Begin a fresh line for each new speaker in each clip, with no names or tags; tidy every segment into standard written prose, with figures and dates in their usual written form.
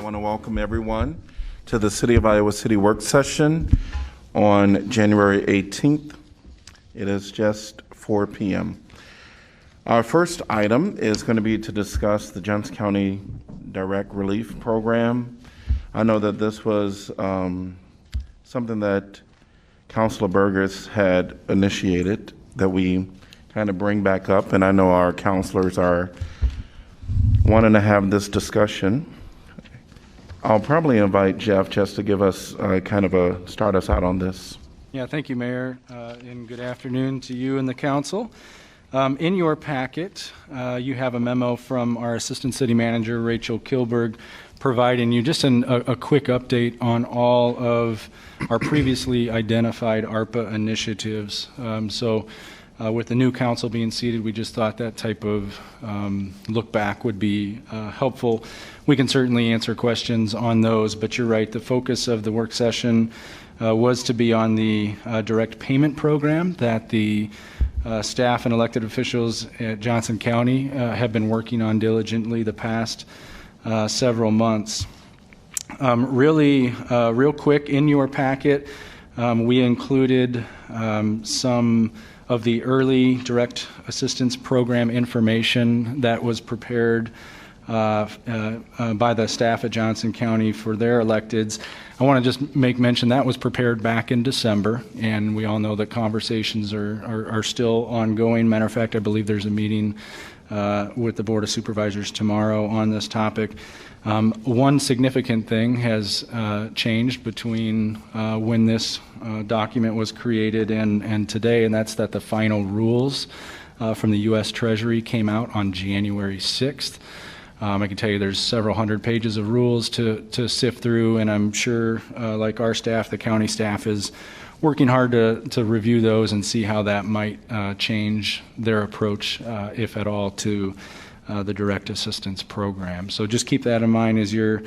want to welcome everyone to the City of Iowa City Work Session on January 18th. It is just 4 p.m. Our first item is going to be to discuss the Johnson County Direct Relief Program. I know that this was something that Councilor Burgess had initiated that we kind of bring back up, and I know our councilors are wanting to have this discussion. I'll probably invite Jeff just to give us start us out on this.
Yeah, thank you, Mayor, and good afternoon to you and the council. In your packet, you have a memo from our Assistant City Manager, Rachel Kilberg, providing you just a quick update on all of our previously identified ARPA initiatives. With the new council being seated, we just thought that type of look back would be helpful. We can certainly answer questions on those, but you're right, the focus of the work session was to be on the direct payment program that the staff and elected officials at Johnson County have been working on diligently the past several months. Real quick, in your packet, we included some of the early direct assistance program information that was prepared by the staff at Johnson County for their electeds. I want to just make mention that was prepared back in December, and we all know that conversations are still ongoing. Matter of fact, I believe there's a meeting with the Board of Supervisors tomorrow on this topic. One significant thing has changed between when this document was created and today, and that's that the final rules from the U.S. Treasury came out on January 6th. I can tell you there's several hundred pages of rules to sift through, and I'm sure, like our staff, the county staff is working hard to review those and see how that might change their approach, if at all, to the direct assistance program. So just keep that in mind as you're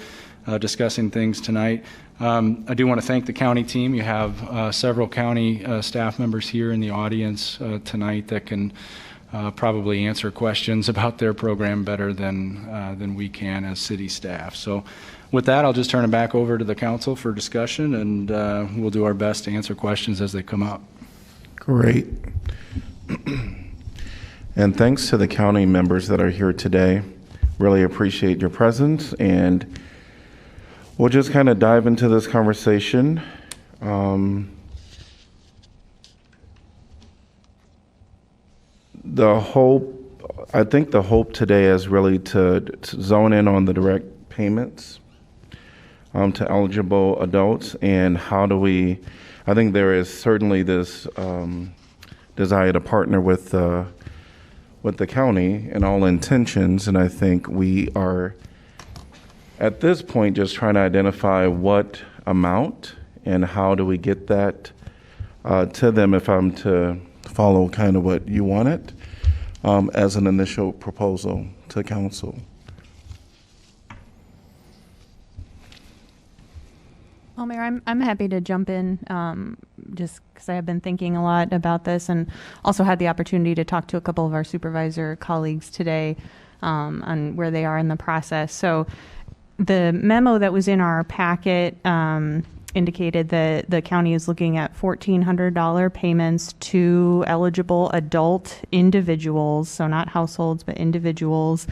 discussing things tonight. I do want to thank the county team. You have several county staff members here in the audience tonight that can probably answer questions about their program better than we can as city staff. So with that, I'll just turn it back over to the council for discussion, and we'll do our best to answer questions as they come up.
Great. And thanks to the county members that are here today. Really appreciate your presence, and we'll just kind of dive into this conversation. I think the hope today is really to zone in on the direct payments to eligible adults, and how do we, I think there is certainly this desire to partner with the county in all intentions, and I think we are at this point just trying to identify what amount and how do we get that to them, if I'm to follow kind of what you wanted as an initial proposal to council.
Well, Mayor, I'm happy to jump in just because I have been thinking a lot about this, and also had the opportunity to talk to a couple of our supervisor colleagues today on where they are in the process. So the memo that was in our packet indicated that the county is looking at $1,400 payments to eligible adult individuals, so not households, but individuals,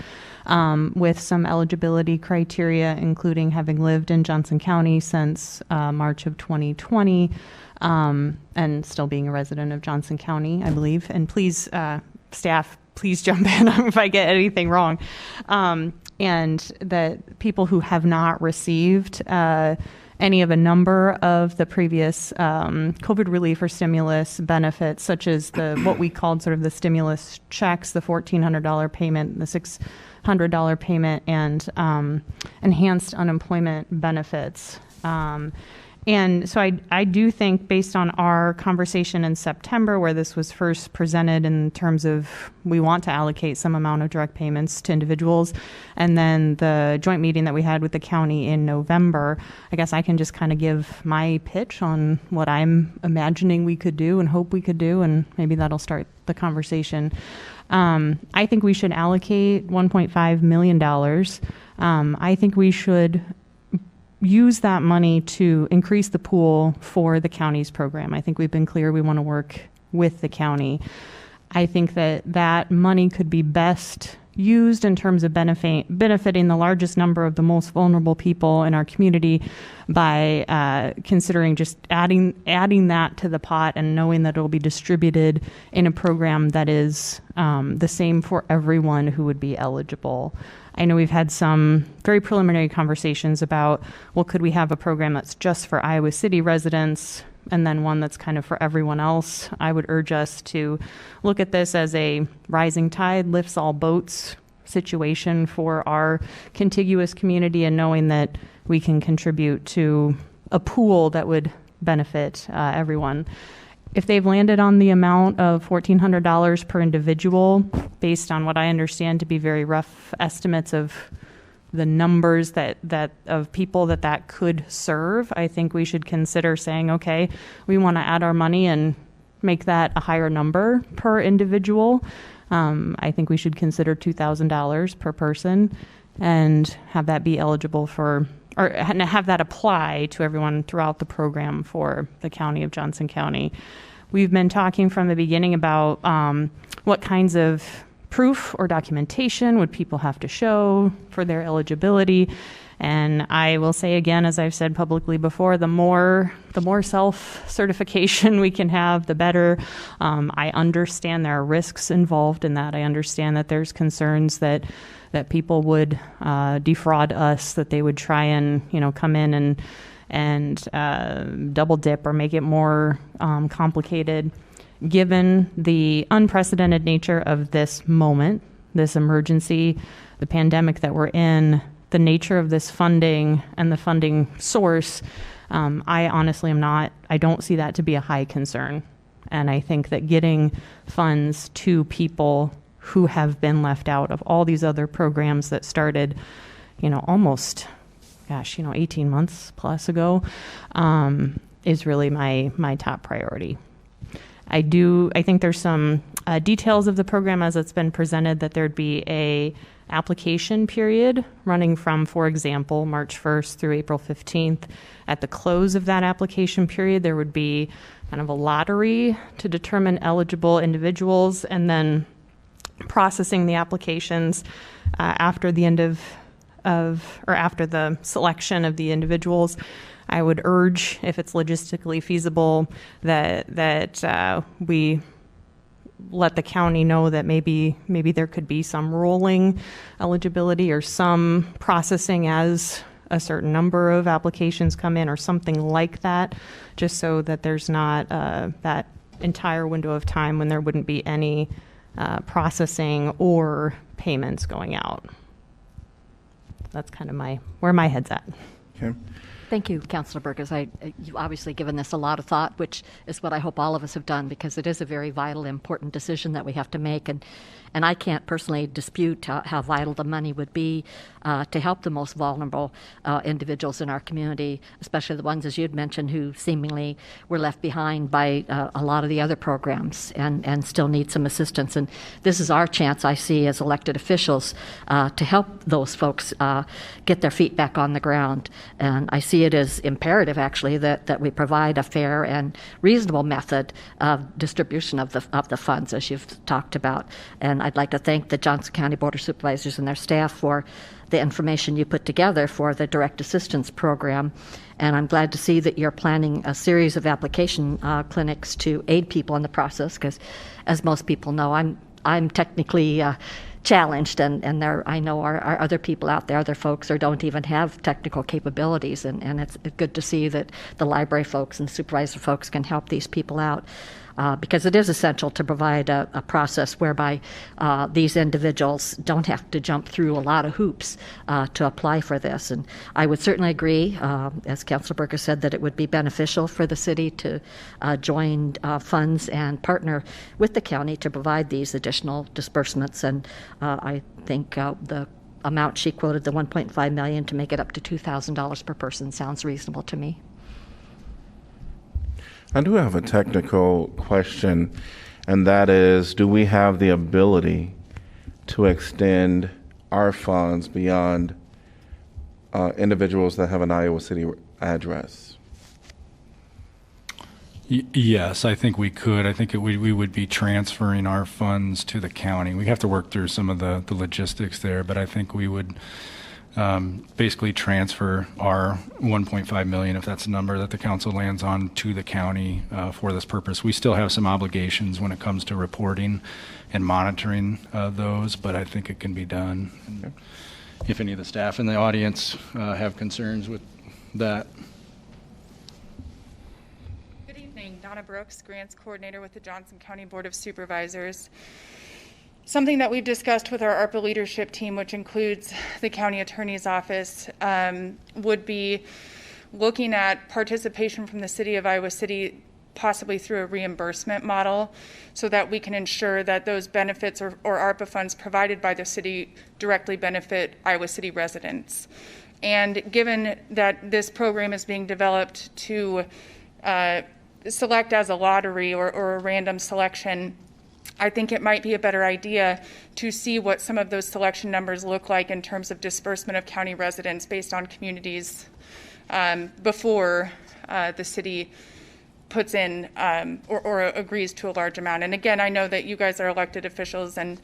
with some eligibility criteria, including having lived in Johnson County since March of 2020, and still being a resident of Johnson County, I believe. And please, staff, please jump in if I get anything wrong. And that people who have not received any of a number of the previous COVID relief or stimulus benefits, such as what we called sort of the stimulus checks, the $1,400 payment, the $600 payment, and enhanced unemployment benefits. And so I do think, based on our conversation in September, where this was first presented in terms of we want to allocate some amount of direct payments to individuals, and then the joint meeting that we had with the county in November, I guess I can just kind of give my pitch on what I'm imagining we could do and hope we could do, and maybe that'll start the conversation. I think we should allocate $1.5 million. I think we should use that money to increase the pool for the county's program. I think we've been clear we want to work with the county. I think that that money could be best used in terms of benefiting the largest number of the most vulnerable people in our community by considering just adding that to the pot and knowing that it will be distributed in a program that is the same for everyone who would be eligible. I know we've had some very preliminary conversations about, well, could we have a program that's just for Iowa City residents and then one that's kind of for everyone else? I would urge us to look at this as a rising tide lifts all boats situation for our contiguous community, and knowing that we can contribute to a pool that would benefit everyone. If they've landed on the amount of $1,400 per individual, based on what I understand to be very rough estimates of the numbers that of people that could serve, I think we should consider saying, okay, we want to add our money and make that a higher number per individual. I think we should consider $2,000 per person and have that be eligible for, or have that apply to everyone throughout the program for the county of Johnson County. We've been talking from the beginning about what kinds of proof or documentation would people have to show for their eligibility. And I will say again, as I've said publicly before, the more self-certification we can have, the better. I understand there are risks involved in that. I understand that there's concerns that people would defraud us, that they would try and come in and double dip or make it more complicated. Given the unprecedented nature of this moment, this emergency, the pandemic that we're in, the nature of this funding and the funding source, I honestly I don't see that to be a high concern. And I think that getting funds to people who have been left out of all these other programs that started, almost, 18 months plus ago, is really my top priority. I think there's some details of the program as it's been presented, that there'd be a application period running from, for example, March 1st through April 15th. At the close of that application period, there would be kind of a lottery to determine eligible individuals, and then processing the applications after the end of or after the selection of the individuals. I would urge, if it's logistically feasible, that we let the county know that maybe there could be some rolling eligibility or some processing as a certain number of applications come in or something like that, just so that there's not that entire window of time when there wouldn't be any processing or payments going out. That's kind of where my head's at.
Okay.
Thank you, Councilor Burgess. You've obviously given this a lot of thought, which is what I hope all of us have done, because it is a very vital, important decision that we have to make. And I can't personally dispute how vital the money would be to help the most vulnerable individuals in our community, especially the ones, as you'd mentioned, who seemingly were left behind by a lot of the other programs and still need some assistance. And this is our chance, I see, as elected officials to help those folks get their feet back on the ground. And I see it as imperative, actually, that we provide a fair and reasonable method of distribution of the funds, as you've talked about. And I'd like to thank the Johnson County Board of Supervisors and their staff for the information you put together for the Direct Assistance Program. And I'm glad to see that you're planning a series of application clinics to aid people in the process, because as most people know, I'm technically challenged, and there I know are other people out there, other folks, who don't even have technical capabilities, and it's good to see that the library folks and supervisor folks can help these people out. Because it is essential to provide a process whereby these individuals don't have to jump through a lot of hoops to apply for this. And I would certainly agree, as Councilor Burgess said, that it would be beneficial for the city to join funds and partner with the county to provide these additional disbursements. And I think the amount she quoted, the $1.5 million, to make it up to $2,000 per person, sounds reasonable to me.
I do have a technical question, and that is, do we have the ability to extend our funds beyond individuals that have an Iowa City address?
Yes, I think we could. I think we would be transferring our funds to the county. We have to work through some of the logistics there, but I think we would basically transfer our 1.5 million, if that's the number that the council lands on, to the county for this purpose. We still have some obligations when it comes to reporting and monitoring those, but I think it can be done. And if any of the staff in the audience have concerns with that.
Good evening, Donna Brooks, Grants Coordinator with the Johnson County Board of Supervisors. Something that we've discussed with our ARPA leadership team, which includes the County Attorney's Office, would be looking at participation from the City of Iowa City, possibly through a reimbursement model, so that we can ensure that those benefits or ARPA funds provided by the city directly benefit Iowa City residents. And given that this program is being developed to select as a lottery or a random selection, I think it might be a better idea to see what some of those selection numbers look like in terms of disbursement of county residents based on communities before the city puts in or agrees to a large amount. And again, I know that you guys are elected officials and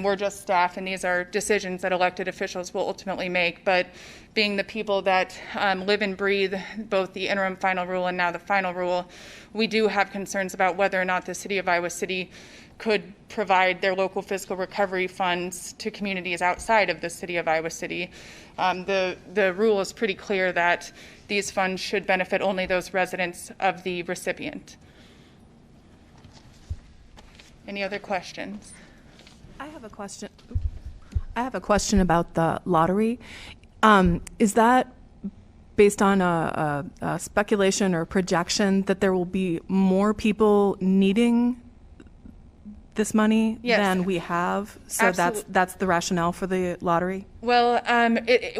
we're just staff, and these are decisions that elected officials will ultimately make. But being the people that live and breathe both the interim final rule and now the final rule, we do have concerns about whether or not the City of Iowa City could provide their local fiscal recovery funds to communities outside of the City of Iowa City. The rule is pretty clear that these funds should benefit only those residents of the recipient. Any other questions?
I have a question. I have a question about the lottery. Is that based on a speculation or projection that there will be more people needing this money than we have? So
Absolutely.
that's the rationale for the lottery?
Well,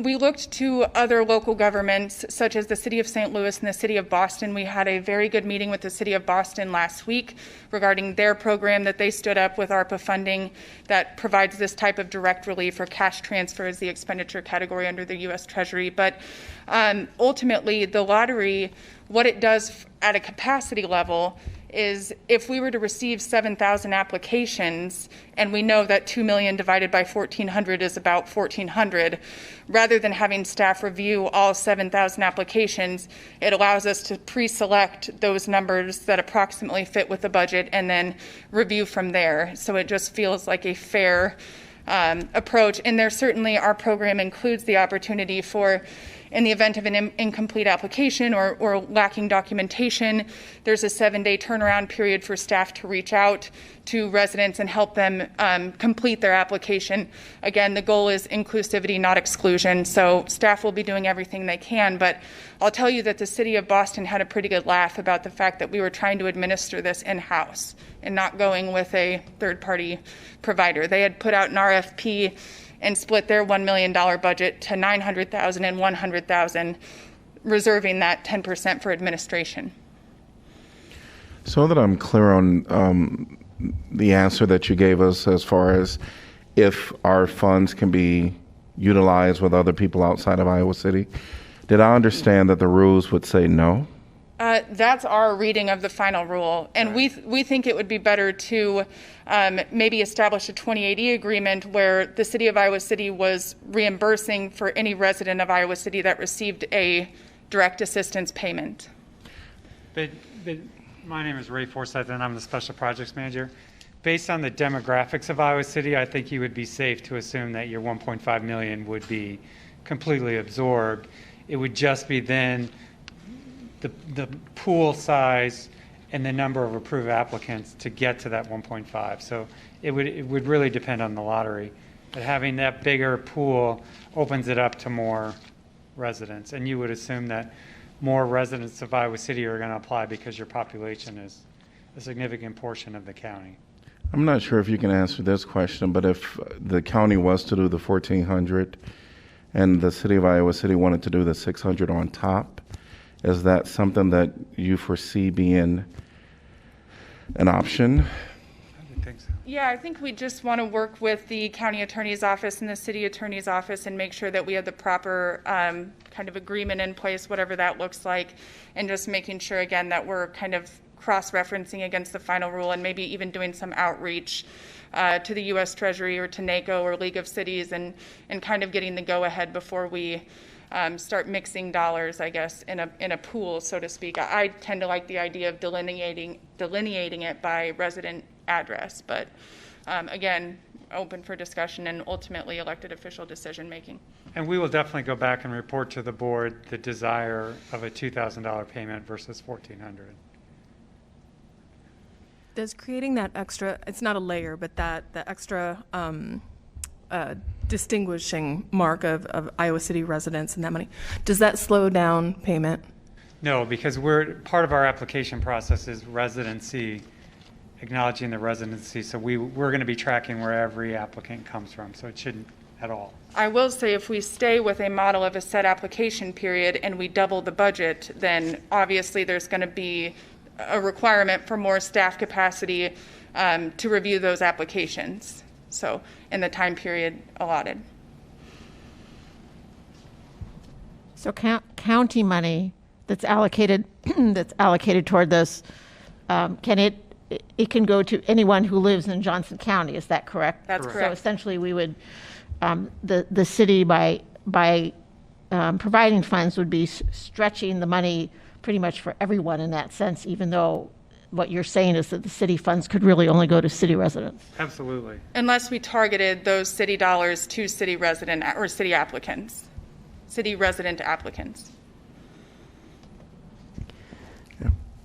we looked to other local governments, such as the City of St. Louis and the City of Boston. We had a very good meeting with the City of Boston last week regarding their program that they stood up with ARPA funding that provides this type of direct relief or cash transfer as the expenditure category under the U.S. Treasury. But ultimately, the lottery, what it does at a capacity level is if we were to receive 7,000 applications, and we know that 2 million divided by 1,400 is about 1,400, rather than having staff review all 7,000 applications, it allows us to pre-select those numbers that approximately fit with the budget and then review from there. So it just feels like a fair approach. And there certainly, our program includes the opportunity for, in the event of an incomplete application or lacking documentation, there's a 7-day turnaround period for staff to reach out to residents and help them complete their application. Again, the goal is inclusivity, not exclusion. So staff will be doing everything they can. But I'll tell you that the City of Boston had a pretty good laugh about the fact that we were trying to administer this in-house and not going with a third-party provider. They had put out an RFP and split their $1 million budget to $900,000 and $100,000, reserving that 10% for administration.
So that I'm clear on the answer that you gave us as far as if our funds can be utilized with other people outside of Iowa City, did I understand that the rules would say no?
That's our reading of the final rule. And we think it would be better to maybe establish a 2080 agreement where the City of Iowa City was reimbursing for any resident of Iowa City that received a direct assistance payment.
But my name is Ray Forsyth, and I'm the Special Projects Manager. Based on the demographics of Iowa City, I think you would be safe to assume that your 1.5 million would be completely absorbed. It would just be then the pool size and the number of approved applicants to get to that 1.5. So it would really depend on the lottery. But having that bigger pool opens it up to more residents. And you would assume that more residents of Iowa City are going to apply because your population is a significant portion of the county.
I'm not sure if you can answer this question, but if the county was to do the 1,400 and the City of Iowa City wanted to do the 600 on top, is that something that you foresee being an option?
think so.
Yeah, I think we just want to work with the county attorney's office and the city attorney's office and make sure that we have the proper kind of agreement in place, whatever that looks like, and just making sure, again, that we're kind of cross-referencing against the final rule and maybe even doing some outreach to the U.S. Treasury or to NACO or League of Cities and kind of getting the go-ahead before we start mixing dollars, I guess, in a pool, so to speak. I tend to like the idea of delineating it by resident address, but again, open for discussion and ultimately elected official decision-making.
And we will definitely go back and report to the board the desire of a $2,000 payment versus $1,400.
Does creating that extra, it's not a layer, but the extra distinguishing mark of Iowa City residents and that money, does that slow down payment?
No, because part of our application process is residency, acknowledging the residency. So we're going to be tracking where every applicant comes from. So it shouldn't at all.
I will say if we stay with a model of a set application period and we double the budget, then obviously there's going to be a requirement for more staff capacity to review those applications. So in the time period allotted.
So county money that's allocated toward this, it can go to anyone who lives in Johnson County. Is that correct?
That's
Correct.
So
correct.
essentially, we would the city by providing funds would be stretching the money pretty much for everyone in that sense. Even though what you're saying is that the city funds could really only go to city residents.
Absolutely.
Unless we targeted those city dollars to city resident or city applicants, city resident applicants.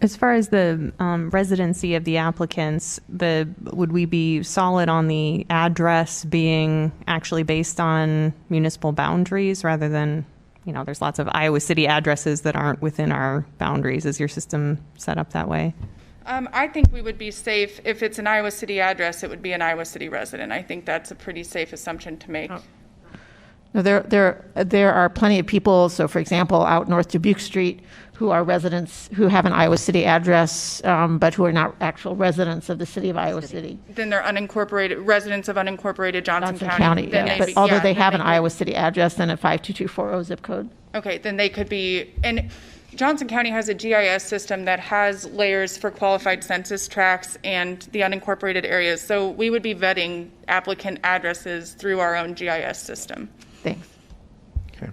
As far as the residency of the applicants, would we be solid on the address being actually based on municipal boundaries rather than, there's lots of Iowa City addresses that aren't within our boundaries. Is your system set up that way?
I think we would be safe if it's an Iowa City address, it would be an Iowa City resident. I think that's a pretty safe assumption to make.
No, there are plenty of people. So, for example, out North Dubuque Street, who are residents who have an Iowa City address, but who are not actual residents of the city of Iowa City.
Then they're unincorporated residents of unincorporated Johnson
Johnson
County.
County,
Then
yeah.
they'd
But
be-
although
yeah,
they
then
have an
could-
Iowa City address and a 52240 zip code.
Okay, then they could be, and Johnson County has a GIS system that has layers for qualified census tracts and the unincorporated areas. So we would be vetting applicant addresses through our own GIS system.
Thanks.
Okay.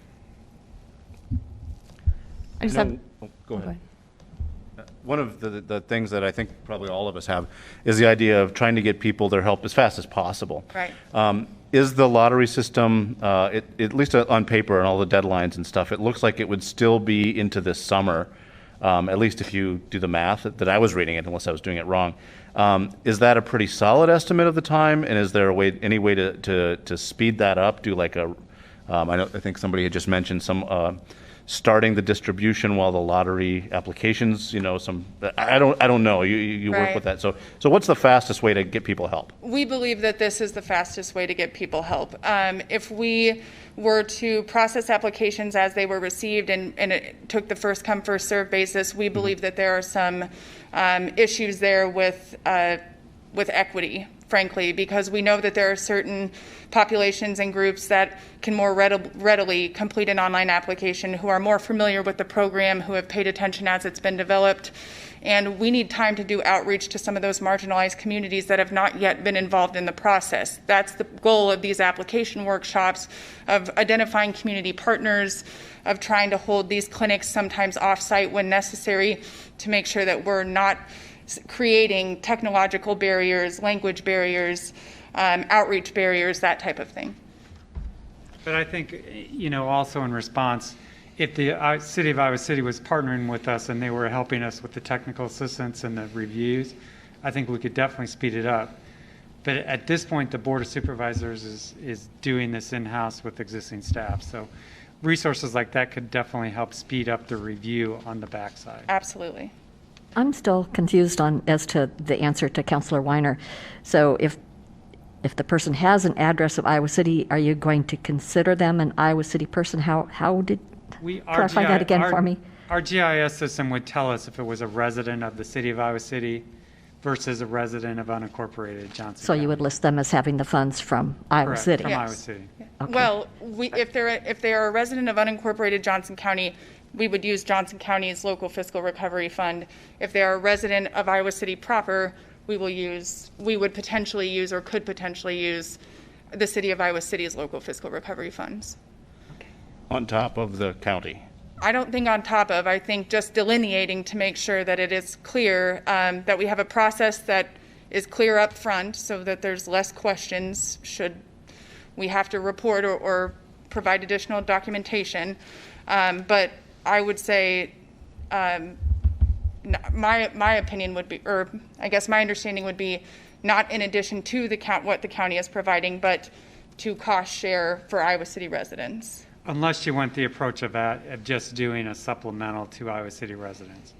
I just have.
Go ahead. One of the things that I think probably all of us have is the idea of trying to get people their help as fast as possible.
Right.
Is the lottery system, at least on paper and all the deadlines and stuff, it looks like it would still be into this summer, at least if you do the math that I was reading it, unless I was doing it wrong. Is that a pretty solid estimate of the time? And is there any way to speed that up? Do like I think somebody had just mentioned some starting the distribution while the lottery applications, I don't know. You work
Right.
with that. So what's the fastest way to get people help?
We believe that this is the fastest way to get people help. If we were to process applications as they were received and it took the first come, first served basis, we believe that there are some issues there with equity, frankly, because we know that there are certain populations and groups that can more readily complete an online application, who are more familiar with the program, who have paid attention as it's been developed. And we need time to do outreach to some of those marginalized communities that have not yet been involved in the process. That's the goal of these application workshops, of identifying community partners, of trying to hold these clinics sometimes off-site when necessary to make sure that we're not creating technological barriers, language barriers, outreach barriers, that type of thing.
But I think, also in response, if the city of Iowa City was partnering with us and they were helping us with the technical assistance and the reviews, I think we could definitely speed it up. But at this point, the Board of Supervisors is doing this in-house with existing staff. So resources like that could definitely help speed up the review on the backside.
Absolutely.
I'm still confused as to the answer to Councilor Weiner. So if the person has an address of Iowa City, are you going to consider them an Iowa City person? How did clarify that again for me?
Our GIS system would tell us if it was a resident of the city of Iowa City, versus a resident of unincorporated Johnson
So
County.
you would list them as having the funds from Iowa
Correct,
City?
from Iowa
Yes.
City.
Well, if they are a resident of unincorporated Johnson County, we would use Johnson County's local fiscal recovery fund. If they are a resident of Iowa City proper, we would potentially use or could potentially use the city of Iowa City's local fiscal recovery funds.
On top of the county.
I don't think on top of, I think just delineating to make sure that it is clear, that we have a process that is clear up front so that there's less questions should we have to report or provide additional documentation. But I would say, my opinion would be, or I guess my understanding would be, not in addition to what the county is providing, but to cost share for Iowa City residents.
Unless you went the approach of just doing a supplemental to Iowa City residents.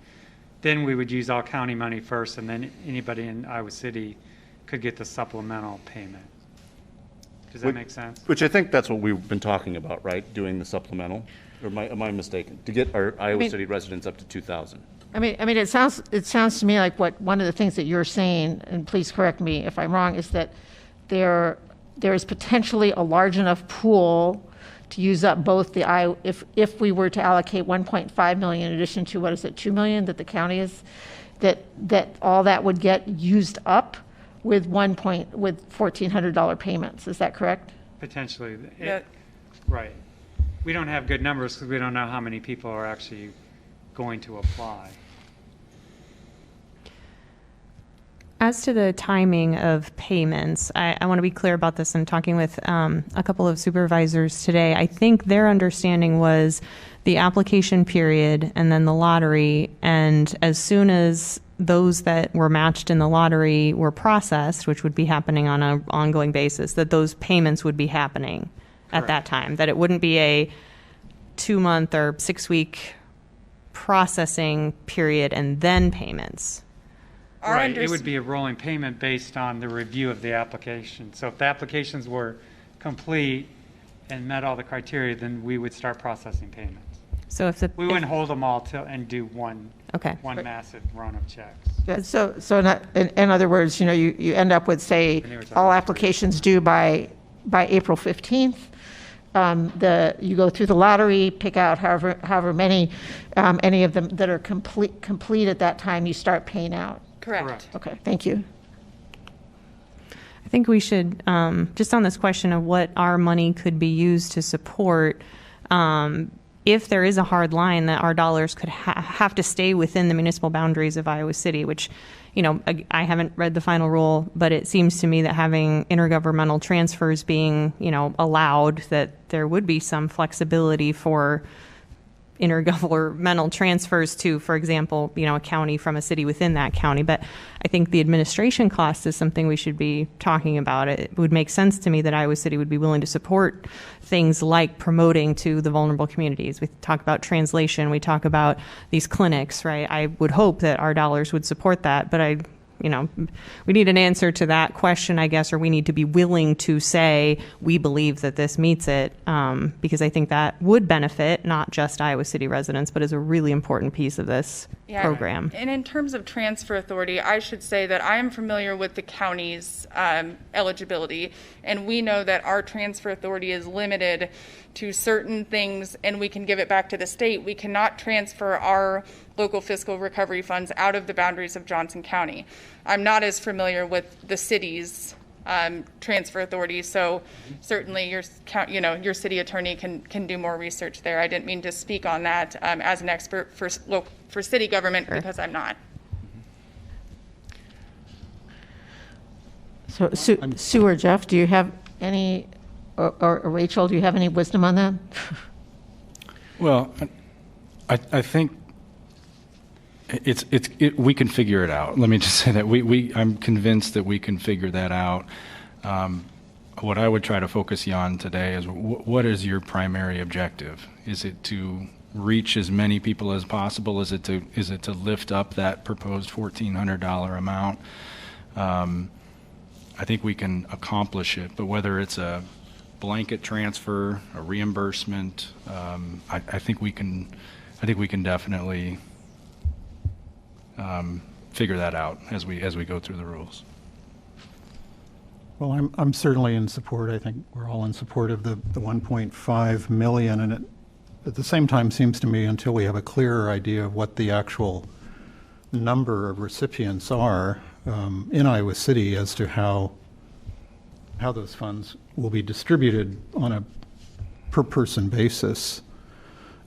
Then we would use all county money first, and then anybody in Iowa City could get the supplemental payment. Does that make sense?
Which I think that's what we've been talking about, right? Doing the supplemental? Or am I mistaken? To get our Iowa City residents up to 2,000.
I mean, it sounds to me like one of the things that you're saying, and please correct me if I'm wrong, is that there is potentially a large enough pool to use up both if we were to allocate 1.5 million in addition to, what is it, 2 million that the county is, that all that would get used up with $1,400 payments. Is that correct?
Potentially.
Yeah.
Right. We don't have good numbers because we don't know how many people are actually going to apply.
As to the timing of payments, I want to be clear about this. I'm talking with a couple of supervisors today. I think their understanding was the application period and then the lottery, and as soon as those that were matched in the lottery were processed, which would be happening on an ongoing basis, that those payments would be happening at that time, that it wouldn't be a 2-month or 6-week processing period and then payments.
Right, it would be a rolling payment based on the review of the application. So if the applications were complete and met all the criteria, then we would start processing payments.
So if the
We wouldn't hold them all and do one
Okay.
massive run of checks.
Yeah, so in other words, you end up with, say, all applications due by April 15th. You go through the lottery, pick out however many, any of them that are complete at that time, you start paying out.
Correct.
Okay, thank you.
I think we should, just on this question of what our money could be used to support, if there is a hard line that our dollars could have to stay within the municipal boundaries of Iowa City, which, I haven't read the final rule, but it seems to me that having intergovernmental transfers being, allowed, that there would be some flexibility for intergovernmental transfers to, for example, a county from a city within that county. But I think the administration cost is something we should be talking about. It would make sense to me that Iowa City would be willing to support things like promoting to the vulnerable communities. We talk about translation, we talk about these clinics, right? I would hope that our dollars would support that, but we need an answer to that question, I guess, or we need to be willing to say we believe that this meets it, because I think that would benefit not just Iowa City residents, but is a really important piece of this program.
And in terms of transfer authority, I should say that I am familiar with the county's eligibility, and we know that our transfer authority is limited to certain things, and we can give it back to the state. We cannot transfer our local fiscal recovery funds out of the boundaries of Johnson County. I'm not as familiar with the city's transfer authority, so certainly your city attorney can do more research there. I didn't mean to speak on that as an expert for city government, because I'm not.
So Sue or Jeff, do you have any, or Rachel, do you have any wisdom on that?
Well, I think we can figure it out. Let me just say that I'm convinced that we can figure that out. What I would try to focus you on today is what is your primary objective? Is it to reach as many people as possible? Is it to lift up that proposed $1,400 amount? I think we can accomplish it, but whether it's a blanket transfer, a reimbursement, I think we can definitely figure that out as we go through the rules.
Well, I'm certainly in support. I think we're all in support of the 1.5 million, and it, at the same time, seems to me until we have a clearer idea of what the actual number of recipients are in Iowa City as to how those funds will be distributed on a per person basis.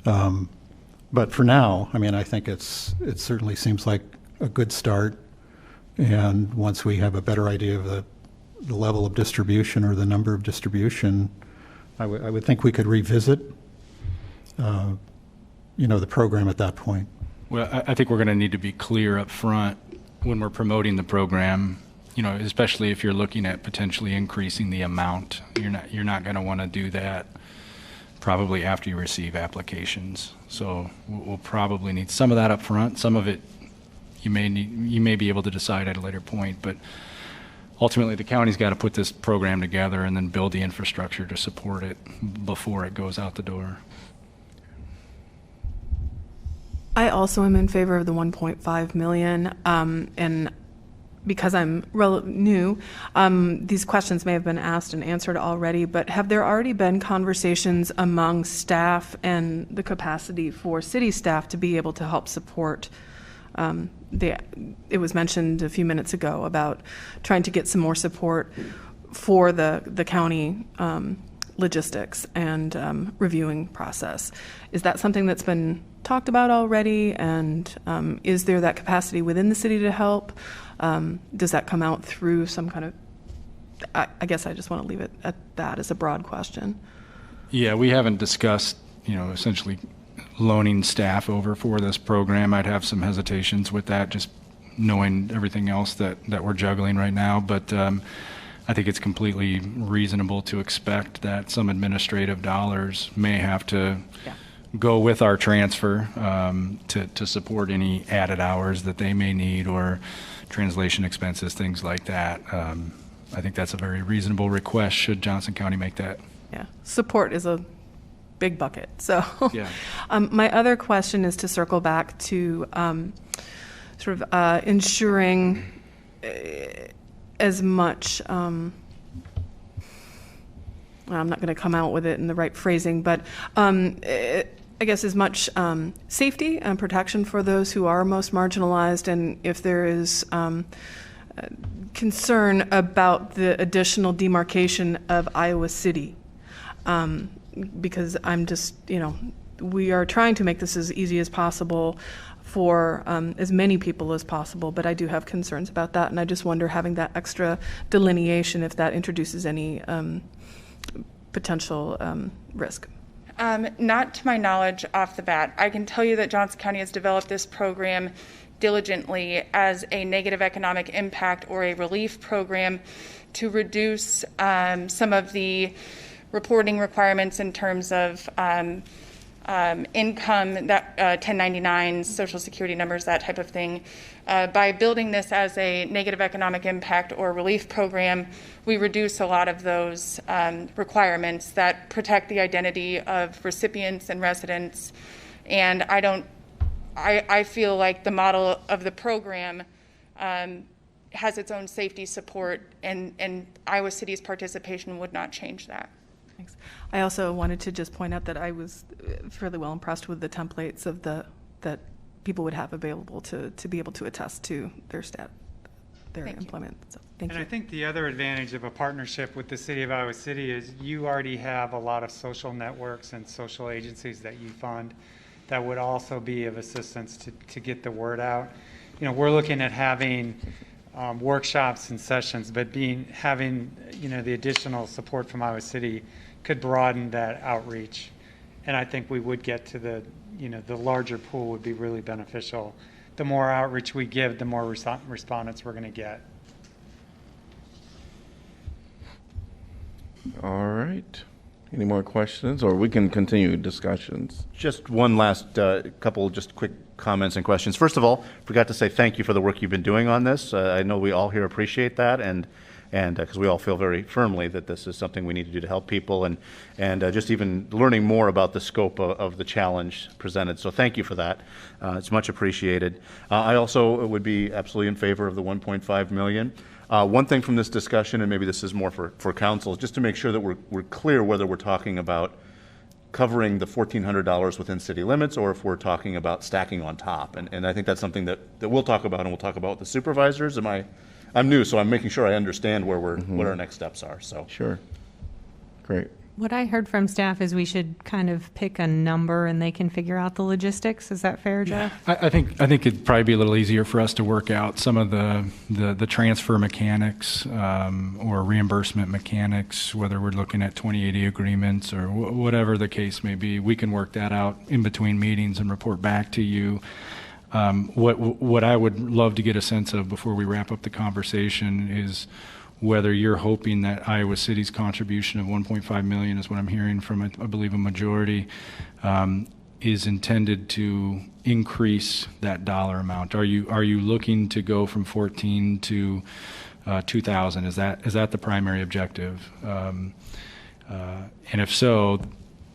But for now, I mean, I think it certainly seems like a good start. And once we have a better idea of the level of distribution or the number of distribution, I would think we could revisit, the program at that point.
Well, I think we're going to need to be clear up front when we're promoting the program, especially if you're looking at potentially increasing the amount. You're not going to want to do that probably after you receive applications. So we'll probably need some of that up front. Some of it you may be able to decide at a later point, but ultimately the county's got to put this program together and then build the infrastructure to support it before it goes out the door.
I also am in favor of the 1.5 million, and because I'm new, these questions may have been asked and answered already, but have there already been conversations among staff and the capacity for city staff to be able to help support? It was mentioned a few minutes ago about trying to get some more support for the county logistics and reviewing process. Is that something that's been talked about already? And is there that capacity within the city to help? Does that come out through some kind of, I guess I just want to leave it at that as a broad question.
Yeah, we haven't discussed, essentially loaning staff over for this program. I'd have some hesitations with that, just knowing everything else that we're juggling right now. But I think it's completely reasonable to expect that some administrative dollars may have to go with our transfer to support any added hours that they may need or translation expenses, things like that. I think that's a very reasonable request should Johnson County make that.
Yeah, support is a big bucket. So
Yeah.
My other question is to circle back to sort of ensuring as much, I'm not going to come out with it in the right phrasing, but I guess as much safety and protection for those who are most marginalized, and if there is concern about the additional demarcation of Iowa City, because I'm just, we are trying to make this as easy as possible for as many people as possible, but I do have concerns about that, and I just wonder, having that extra delineation, if that introduces any potential risk.
Not to my knowledge off the bat. I can tell you that Johnson County has developed this program diligently as a negative economic impact or a relief program to reduce some of the reporting requirements in terms of income, that 1099s, social security numbers, that type of thing. By building this as a negative economic impact or relief program, we reduce a lot of those requirements that protect the identity of recipients and residents. And I feel like the model of the program has its own safety support, and Iowa City's participation would not change that.
Thanks. I also wanted to just point out that I was fairly well impressed with the templates of that people would have available to be able to attest to their employment. So, thank you.
And I think the other advantage of a partnership with the City of Iowa City is you already have a lot of social networks and social agencies that you fund that would also be of assistance to get the word out. We're looking at having workshops and sessions, but having the additional support from Iowa City could broaden that outreach, and I think we would get to the larger pool would be really beneficial. The more outreach we give, the more respondents we're going to get.
All right. Any more questions, or we can continue discussions?
Just one last couple just quick comments and questions. First of all, forgot to say thank you for the work you've been doing on this. I know we all here appreciate that, and and because we all feel very firmly that this is something we need to do to help people, and just even learning more about the scope of the challenge presented. So thank you for that. It's much appreciated. I also would be absolutely in favor of the 1.5 million. One thing from this discussion, and maybe this is more for council, just to make sure that we're clear whether we're talking about covering the $1,400 within city limits, or if we're talking about stacking on top. And I think that's something that we'll talk about, and we'll talk about with the supervisors. I'm new, so I'm making sure I understand where what our next steps are. So
Sure. Great.
What I heard from staff is we should kind of pick a number and they can figure out the logistics. Is that fair, Jeff?
I think it'd probably be a little easier for us to work out some of the transfer mechanics or reimbursement mechanics, whether we're looking at 2080 agreements or whatever the case may be. We can work that out in between meetings and report back to you. What I would love to get a sense of before we wrap up the conversation is whether you're hoping that Iowa City's contribution of 1.5 million is what I'm hearing from, I believe, a majority, is intended to increase that dollar amount. Are you looking to go from 14 to 2,000? Is that the primary objective? And if so,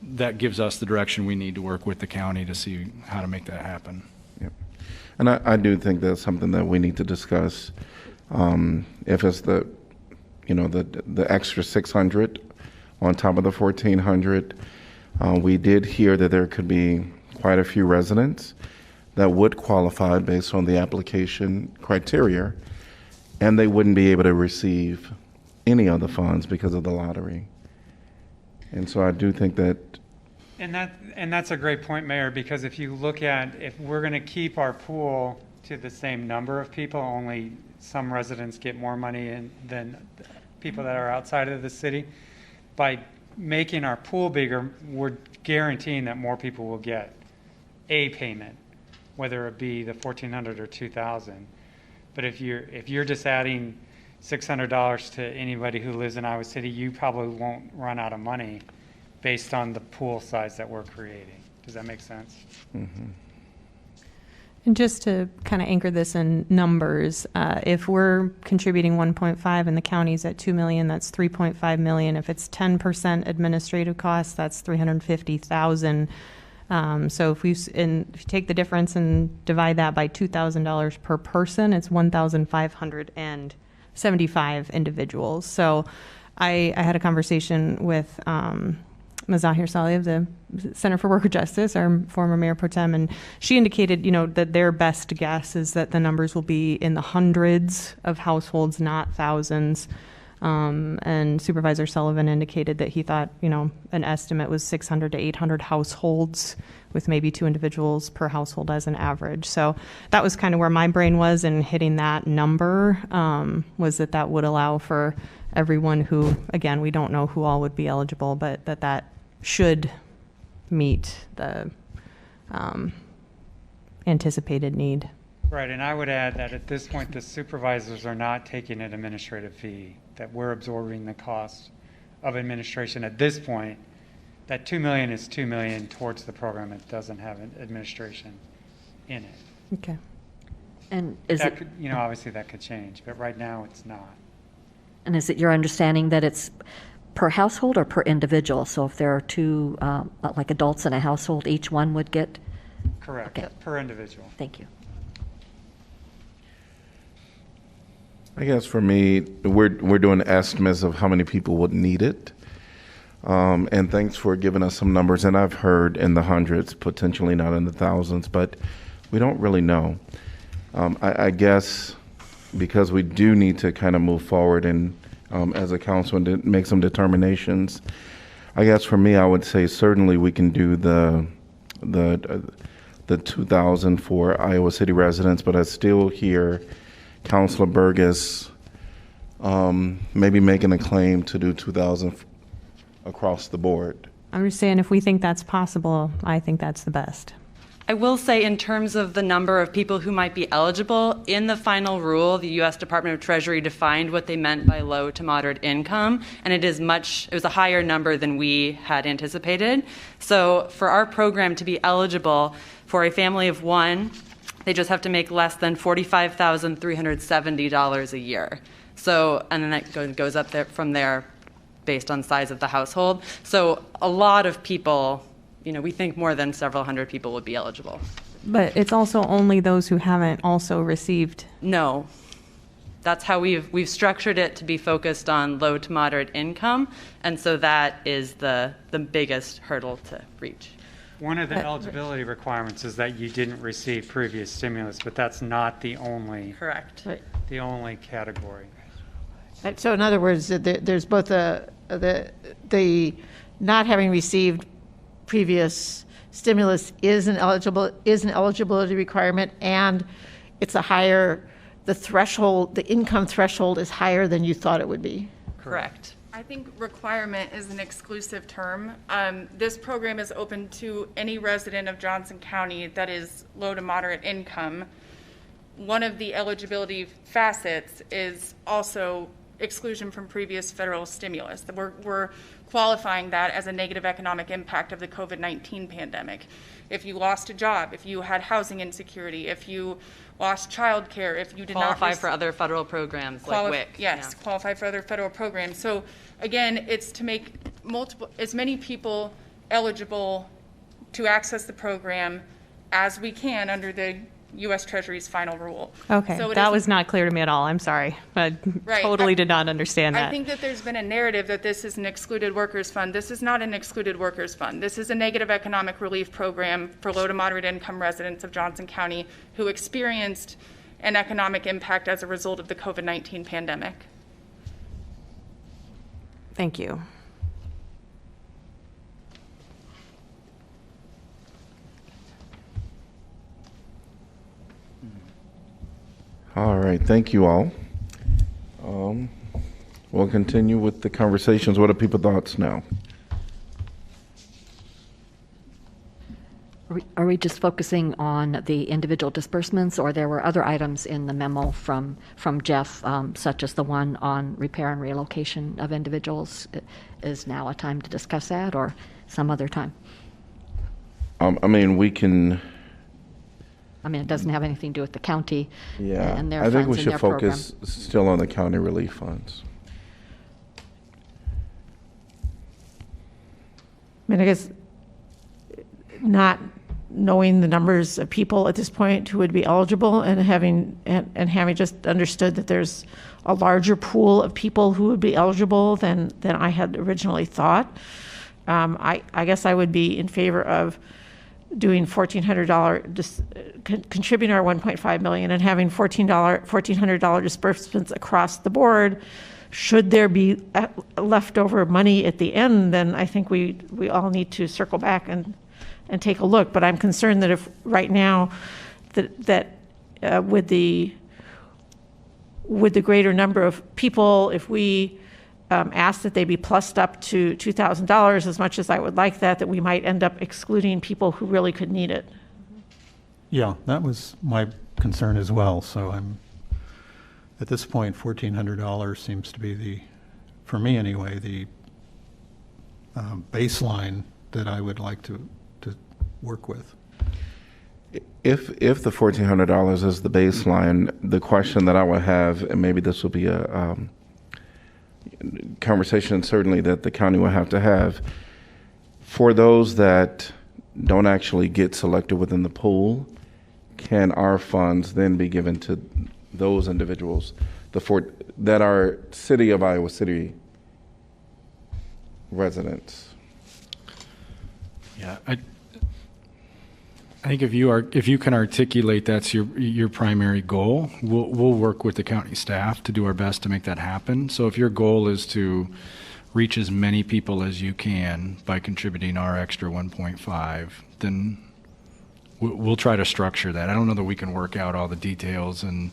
that gives us the direction we need to work with the county to see how to make that happen.
Yep. And I do think that's something that we need to discuss. If it's the extra 600 on top of the 1,400, we did hear that there could be quite a few residents that would qualify based on the application criteria, and they wouldn't be able to receive any of the funds because of the lottery. And so I do think that.
And that's a great point, Mayor, because if you look at, if we're going to keep our pool to the same number of people, only some residents get more money than people that are outside of the city. By making our pool bigger, we're guaranteeing that more people will get a payment, whether it be the 1,400 or 2,000. But if you're just adding $600 to anybody who lives in Iowa City, you probably won't run out of money based on the pool size that we're creating. Does that make sense?
Mm-hmm.
And just to kind of anchor this in numbers, if we're contributing 1.5 and the county's at 2 million, that's 3.5 million. If it's 10% administrative costs, that's 350,000. So if you take the difference and divide that by $2,000 per person, it's 1,575 individuals. So I had a conversation with Mazahir Saleh of the Center for Worker Justice, our former Mayor Pro Tem, and she indicated, that their best guess is that the numbers will be in the hundreds of households, not thousands. And Supervisor Sullivan indicated that he thought, an estimate was 600 to 800 households with maybe 2 individuals per household as an average. So that was kind of where my brain was in hitting that number, was that would allow for everyone who, again, we don't know who all would be eligible, but that should meet the anticipated need.
Right, and I would add that at this point, the supervisors are not taking an administrative fee, that we're absorbing the cost of administration at this point. That 2 million is 2 million towards the program. It doesn't have an administration in it.
Okay.
And
obviously that could change, but right now it's not.
And is it your understanding that it's per household or per individual? So if there are 2, like adults in a household, each one would get?
Correct,
Okay.
per individual.
Thank you.
I guess for me, we're doing estimates of how many people would need it. And thanks for giving us some numbers. And I've heard in the hundreds, potentially not in the thousands, but we don't really know. I guess because we do need to kind of move forward and as a council and make some determinations. I guess for me, I would say certainly we can do the 2,000 for Iowa City residents, but I still hear Councilor Burgess maybe making a claim to do 2,000 across the board.
I'm just saying if we think that's possible, I think that's the best.
I will say in terms of the number of people who might be eligible, in the final rule, the U.S. Department of Treasury defined what they meant by low to moderate income, and it was a higher number than we had anticipated. So for our program to be eligible for a family of 1, they just have to make less than $45,370 a year. So, and then it goes up there from there based on size of the household. So a lot of people, we think more than several hundred people would be eligible.
But it's also only those who haven't also received.
No. That's how we've structured it to be focused on low to moderate income, and so that is the biggest hurdle to reach.
One of the eligibility requirements is that you didn't receive previous stimulus, but that's not the only
Correct.
the only category.
Right, so in other words, there's both the not having received previous stimulus is an eligibility requirement, and it's a higher, the income threshold is higher than you thought it would be.
Correct.
I think requirement is an exclusive term. This program is open to any resident of Johnson County that is low to moderate income. One of the eligibility facets is also exclusion from previous federal stimulus. We're qualifying that as a negative economic impact of the COVID-19 pandemic. If you lost a job, if you had housing insecurity, if you lost childcare, if you did
Qualify
not
for other federal programs like WIC.
Yes,
Yeah.
qualify for other federal programs. So again, it's to make as many people eligible to access the program as we can under the U.S. Treasury's final rule.
Okay,
So it
that
isn't-
was not clear to me at all. I'm sorry. I
Right.
totally did not understand that.
I think that there's been a narrative that this is an excluded workers fund. This is not an excluded workers fund. This is a negative economic relief program for low to moderate income residents of Johnson County who experienced an economic impact as a result of the COVID-19 pandemic.
Thank you.
All right, thank you all. We'll continue with the conversations. What are people's thoughts now?
Are we just focusing on the individual disbursements, or there were other items in the memo from Jeff, such as the one on repair and relocation of individuals? Is now a time to discuss that, or some other time?
I mean, we can,
It doesn't have anything to do with the county
yeah.
and their
I think
funds
we
and their
should
program.
focus still on the county relief funds.
I guess not knowing the numbers of people at this point who would be eligible and having just understood that there's a larger pool of people who would be eligible than I had originally thought. I guess I would be in favor of doing $1,400, contributing our $1.5 million and having $1,400 disbursements across the board. Should there be leftover money at the end, then I think we all need to circle back and take a look. But I'm concerned that if right now that with the greater number of people, if we ask that they be plussed up to $2,000, as much as I would like that we might end up excluding people who really could need it.
Yeah, that was my concern as well. So at this point, $1,400 seems to be for me anyway, the baseline that I would like to work with.
If the $1,400 is the baseline, the question that I would have, and maybe this will be a conversation certainly that the county will have to have, for those that don't actually get selected within the pool, can our funds then be given to those individuals that are City of Iowa City residents?
Yeah, I think if you can articulate that's your primary goal, we'll work with the county staff to do our best to make that happen. So if your goal is to reach as many people as you can by contributing our extra 1.5, then we'll try to structure that. I don't know that we can work out all the details and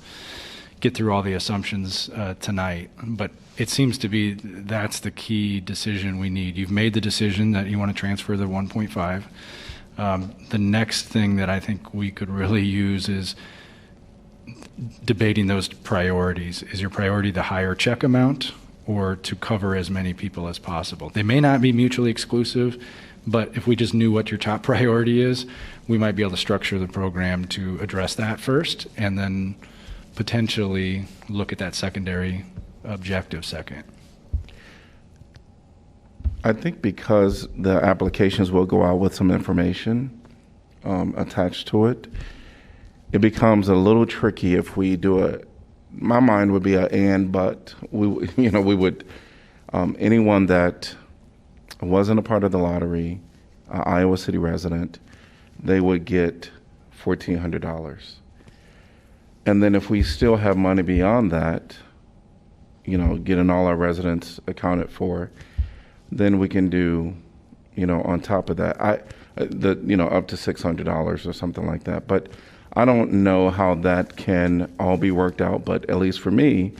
get through all the assumptions tonight, but it seems to be that's the key decision we need. You've made the decision that you want to transfer the 1.5. The next thing that I think we could really use is debating those priorities. Is your priority the higher check amount or to cover as many people as possible? They may not be mutually exclusive, but if we just knew what your top priority is, we might be able to structure the program to address that first and then potentially look at that secondary objective second.
I think because the applications will go out with some information attached to it, it becomes a little tricky if we do it. My mind would be a and, but we would, anyone that wasn't a part of the lottery, Iowa City resident, they would get $1,400. And then if we still have money beyond that, getting all our residents accounted for, then we can do, on top of that, up to $600 or something like that. But I don't know how that can all be worked out, but at least for me,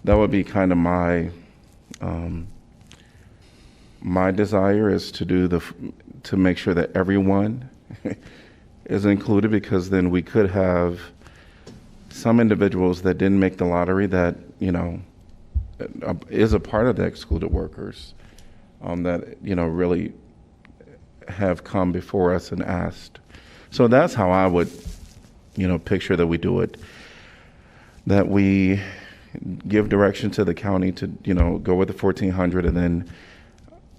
that would be kind of my my desire is to to make sure that everyone is included, because then we could have some individuals that didn't make the lottery that is a part of the excluded workers that really have come before us and asked. So that's how I would picture that we do it, that we give direction to the county to go with the 1,400, and then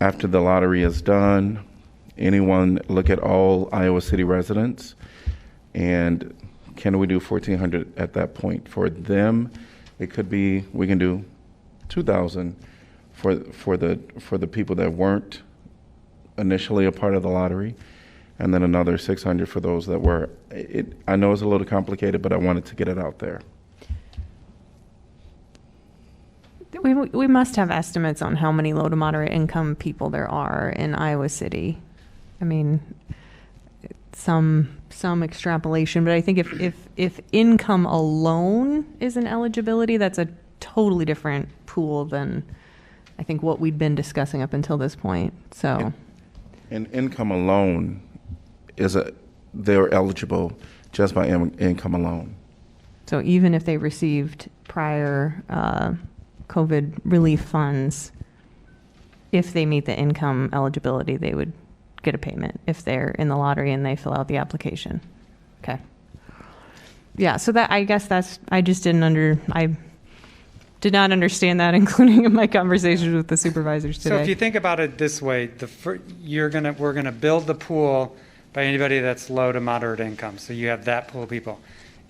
after the lottery is done, anyone look at all Iowa City residents, and can we do 1,400 at that point? For them, it could be we can do 2,000 for the people that weren't initially a part of the lottery, and then another 600 for those that were. I know it's a little complicated, but I wanted to get it out there.
We must have estimates on how many low to moderate income people there are in Iowa City. I mean, some extrapolation, but I think if income alone is an eligibility, that's a totally different pool than I think what we'd been discussing up until this point. So,
and income alone they're eligible just by income alone.
So even if they received prior COVID relief funds, if they meet the income eligibility, they would get a payment if they're in the lottery and they fill out the application. Okay. Yeah, so that, I guess I did not understand that, including in my conversations with the supervisors today.
So if you think about it this way, we're gonna build the pool by anybody that's low to moderate income. So you have that pool of people.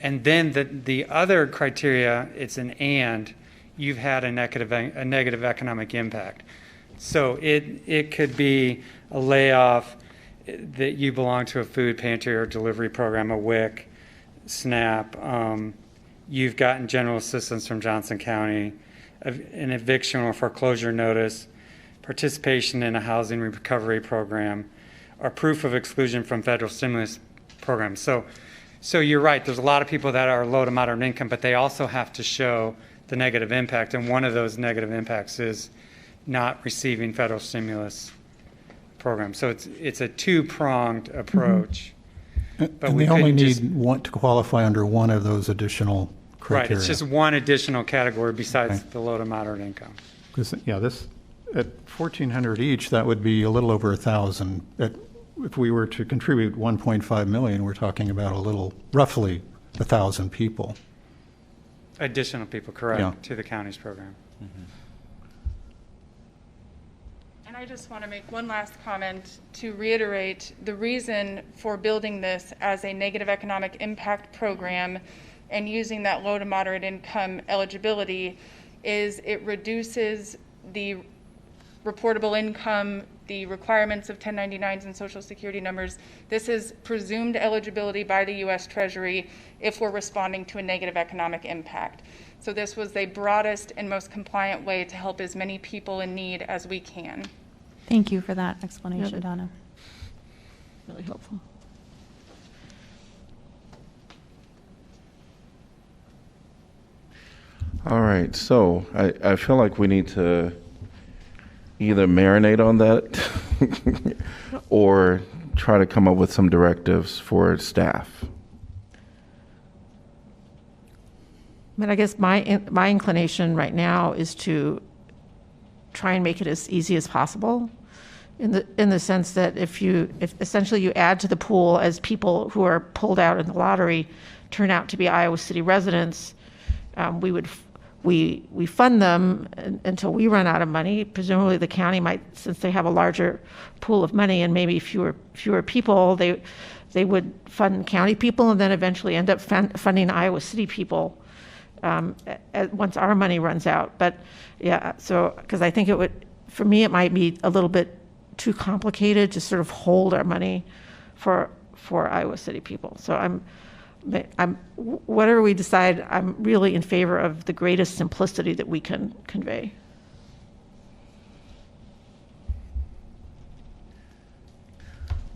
And then the other criteria, it's an and, you've had a negative economic impact. So it could be a layoff, that you belong to a food pantry or delivery program, a WIC, SNAP, you've gotten general assistance from Johnson County, an eviction or foreclosure notice, participation in a housing recovery program, or proof of exclusion from federal stimulus programs. So you're right, there's a lot of people that are low to moderate income, but they also have to show the negative impact, and one of those negative impacts is not receiving federal stimulus program. So it's a two-pronged approach.
But we only need one to qualify under one of those additional criteria.
Right, it's just one additional category besides the low to moderate income.
This at 1,400 each, that would be a little over 1,000. If we were to contribute 1.5 million, we're talking about roughly 1,000 people.
Additional people, correct,
Yeah.
to the county's program.
Mm-hmm.
And I just want to make one last comment to reiterate the reason for building this as a negative economic impact program and using that low to moderate income eligibility is it reduces the reportable income, the requirements of 1099s and social security numbers. This is presumed eligibility by the U.S. Treasury if we're responding to a negative economic impact. So this was the broadest and most compliant way to help as many people in need as we can.
Thank you for that explanation, Donna.
Really helpful.
All right, so I feel like we need to either marinate on that or try to come up with some directives for staff.
But I guess my inclination right now is to try and make it as easy as possible, in the sense that if essentially you add to the pool as people who are pulled out in the lottery turn out to be Iowa City residents, we would we fund them until we run out of money. Presumably the county might, since they have a larger pool of money and maybe fewer people, they would fund county people and then eventually end up funding Iowa City people once our money runs out. But yeah, so, because I think for me, it might be a little bit too complicated to sort of hold our money for Iowa City people. So whatever we decide, I'm really in favor of the greatest simplicity that we can convey.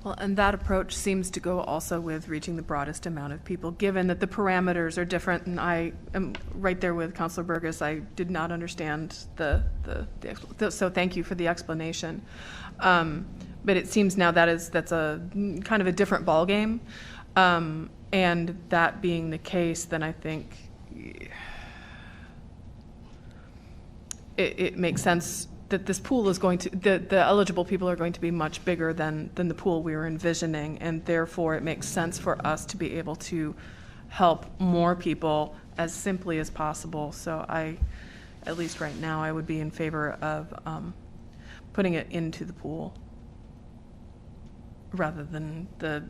Well, and that approach seems to go also with reaching the broadest amount of people, given that the parameters are different. And I am right there with Councilor Burgess. I did not understand so thank you for the explanation. But it seems now that's a kind of a different ballgame. And that being the case, then I think it makes sense that this pool is going to, the eligible people are going to be much bigger than the pool we were envisioning, and therefore it makes sense for us to be able to help more people as simply as possible. So at least right now, I would be in favor of putting it into the pool rather than the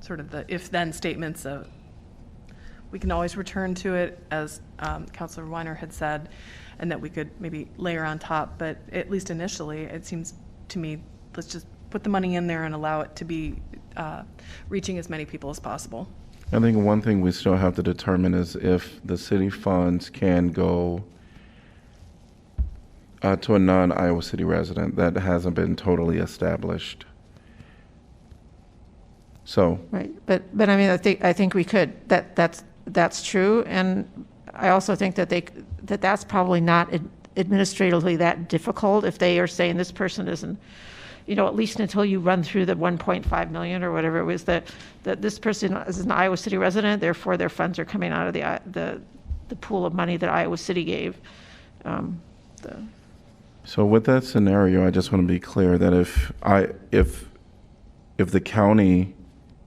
sort of the if-then statements of, we can always return to it, as Councilor Weiner had said, and that we could maybe layer on top. But at least initially, it seems to me, let's just put the money in there and allow it to be reaching as many people as possible.
I think one thing we still have to determine is if the city funds can go to a non-Iowa City resident. That hasn't been totally established. So
right, but I mean, I think we could. That's true, and I also think that that's probably not administratively that difficult if they are saying this person isn't, at least until you run through the 1.5 million or whatever it was, that this person is an Iowa City resident, therefore their funds are coming out of the pool of money that Iowa City gave.
So with that scenario, I just want to be clear that if the county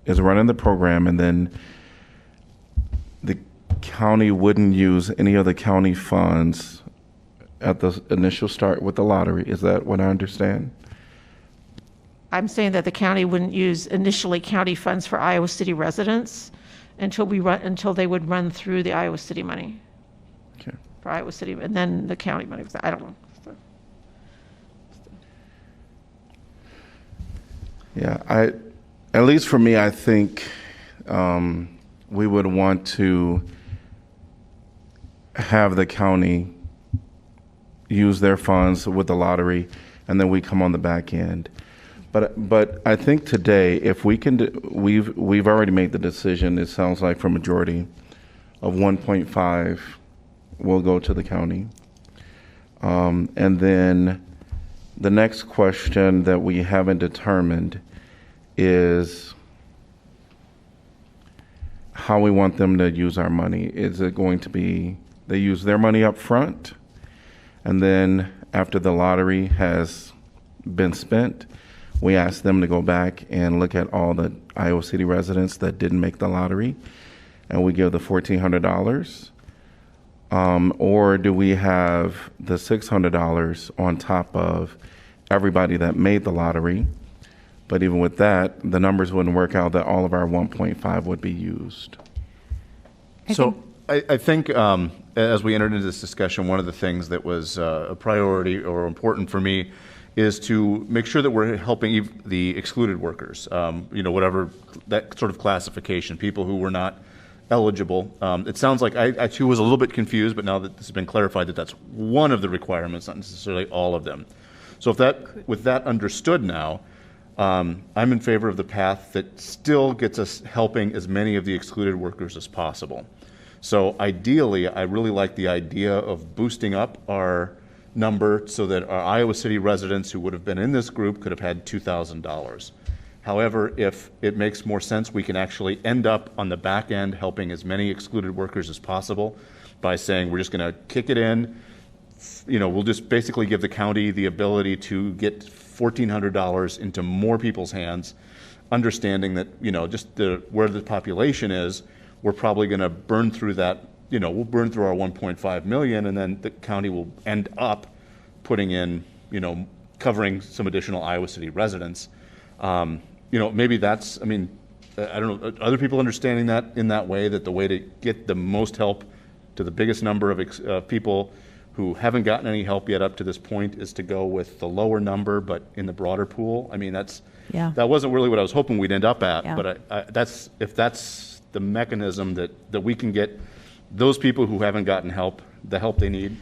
is running the program and then the county wouldn't use any of the county funds at the initial start with the lottery, is that what I understand?
I'm saying that the county wouldn't use initially county funds for Iowa City residents until they would run through the Iowa City money.
Okay.
For Iowa City, and then the county money. I don't know.
Yeah, at least for me, I think we would want to have the county use their funds with the lottery, and then we come on the back end. But I think today, if we can, we've already made the decision. It sounds like for majority of 1.5 will go to the county, and then the next question that we haven't determined is how we want them to use our money. Is it going to be they use their money up front, and then after the lottery has been spent, we ask them to go back and look at all the Iowa City residents that didn't make the lottery, and we give the $1,400? Or do we have the $600 on top of everybody that made the lottery? But even with that, the numbers wouldn't work out that all of our 1.5 would be used.
I think as we entered into this discussion, one of the things that was a priority or important for me is to make sure that we're helping the excluded workers, whatever that sort of classification, people who were not eligible. It sounds like I too was a little bit confused, but now that this has been clarified that that's one of the requirements, not necessarily all of them. So with that understood now, I'm in favor of the path that still gets us helping as many of the excluded workers as possible. So ideally, I really like the idea of boosting up our number so that our Iowa City residents who would have been in this group could have had $2,000. However, if it makes more sense, we can actually end up on the back end helping as many excluded workers as possible by saying we're just going to kick it in. We'll just basically give the county the ability to get $1,400 into more people's hands, understanding that, just where the population is, we're probably going to burn through that we'll burn through our 1.5 million, and then the county will end up putting in, covering some additional Iowa City residents. Maybe that's, I mean, I don't know, other people understanding that in that way, that the way to get the most help to the biggest number of people who haven't gotten any help yet up to this point is to go with the lower number, but in the broader pool. I mean, that wasn't really what I was hoping we'd end up at, but if that's the mechanism that we can get those people who haven't gotten help, the help they need,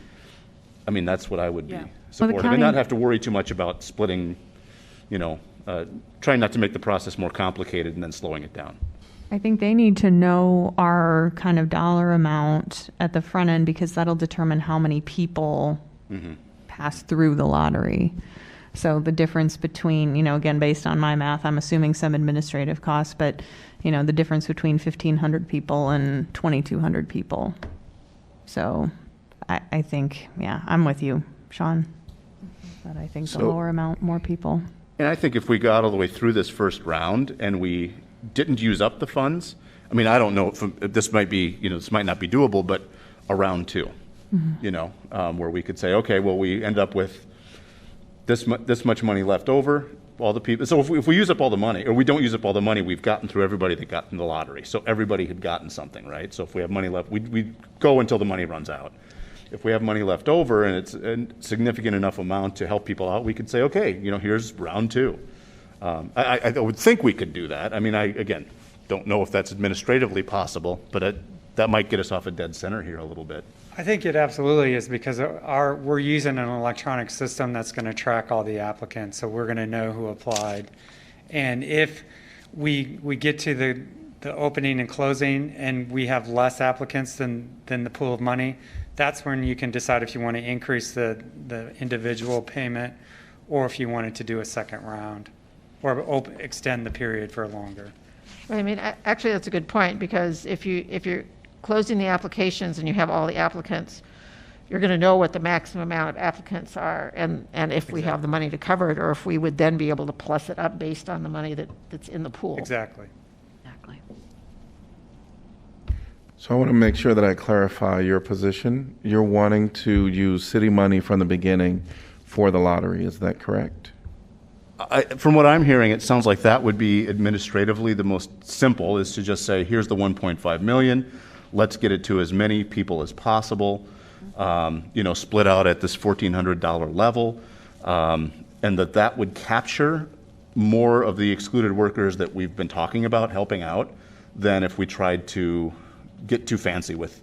I mean, that's what I would be supportive, and not have to worry too much about splitting, trying not to make the process more complicated and then slowing it down.
I think they need to know our kind of dollar amount at the front end, because that'll determine how many people pass through the lottery. So the difference between, again, based on my math, I'm assuming some administrative costs, but, the difference between 1,500 people and 2,200 people. So I think, I'm with you, Sean. But I think the lower amount, more people.
And I think if we got all the way through this first round and we didn't use up the funds, I mean, I don't know if this might be, this might not be doable, but a round two, where we could say, okay, well, we end up with this much money left over, all the people. So if we use up all the money, or we don't use up all the money, we've gotten through everybody that got in the lottery. So everybody had gotten something, right? So if we have money left, we go until the money runs out. If we have money left over and it's a significant enough amount to help people out, we could say, okay, here's round two. I would think we could do that. I mean, I, again, don't know if that's administratively possible, but that might get us off a dead center here a little bit.
I think it absolutely is, because we're using an electronic system that's going to track all the applicants, so we're going to know who applied. And if we get to the opening and closing and we have less applicants than the pool of money, that's when you can decide if you want to increase the individual payment, or if you wanted to do a second round, or extend the period for longer.
I mean, actually, that's a good point, because if you're closing the applications and you have all the applicants, you're going to know what the maximum amount of applicants are, and if we have the money to cover it, or if we would then be able to plus it up based on the money that's in the pool.
Exactly.
So I want to make sure that I clarify your position. You're wanting to use city money from the beginning for the lottery, is that correct?
From what I'm hearing, it sounds like that would be administratively the most simple, is to just say, here's the 1.5 million, let's get it to as many people as possible, split out at this $1,400 level, and that would capture more of the excluded workers that we've been talking about helping out than if we tried to get too fancy with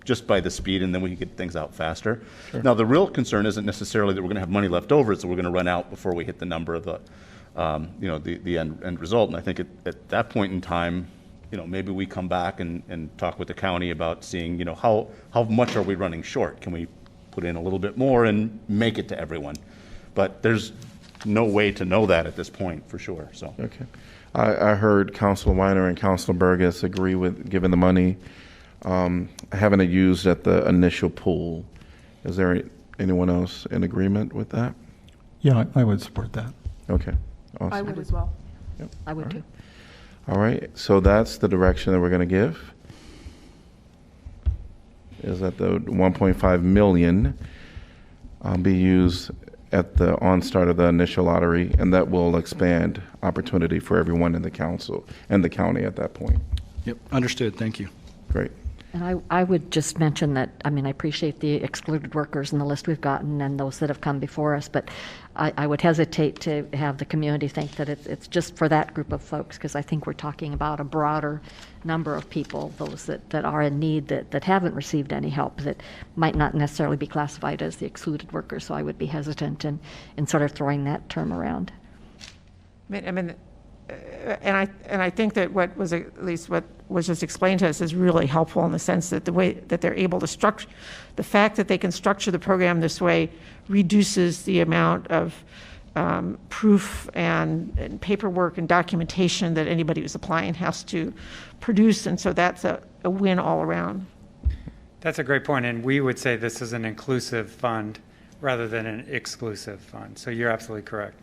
just by the speed, and then we can get things out faster. Sure. Now, the real concern isn't necessarily that we're going to have money left over; it's that we're going to run out before we hit the number of the end result. And I think at that point in time, maybe we come back and talk with the county about seeing, how much are we running short? Can we put in a little bit more and make it to everyone? But there's no way to know that at this point, for sure. So
okay. I heard Councilor Weiner and Councilor Burgess agree with giving the money, having it used at the initial pool. Is there anyone else in agreement with that?
Yeah, I would support that.
Okay. Awesome.
I would as well.
Yep.
I would too.
All right. So that's the direction that we're going to give. Is that the 1.5 million be used at the onstart of the initial lottery, and that will expand opportunity for everyone in the council and the county at that point.
Yep, understood. Thank you.
Great.
And I would just mention that, I appreciate the excluded workers and the list we've gotten and those that have come before us, but I would hesitate to have the community think that it's just for that group of folks, because I think we're talking about a broader number of people, those that are in need, that haven't received any help, that might not necessarily be classified as the excluded workers. So I would be hesitant in sort of throwing that term around.
And I think that what was just explained to us is really helpful, in the sense that the way that they're able to structure, the fact that they can structure the program this way reduces the amount of proof and paperwork and documentation that anybody who's applying has to produce, and so that's a win all around.
That's a great point, and we would say this is an inclusive fund rather than an exclusive fund. So you're absolutely correct.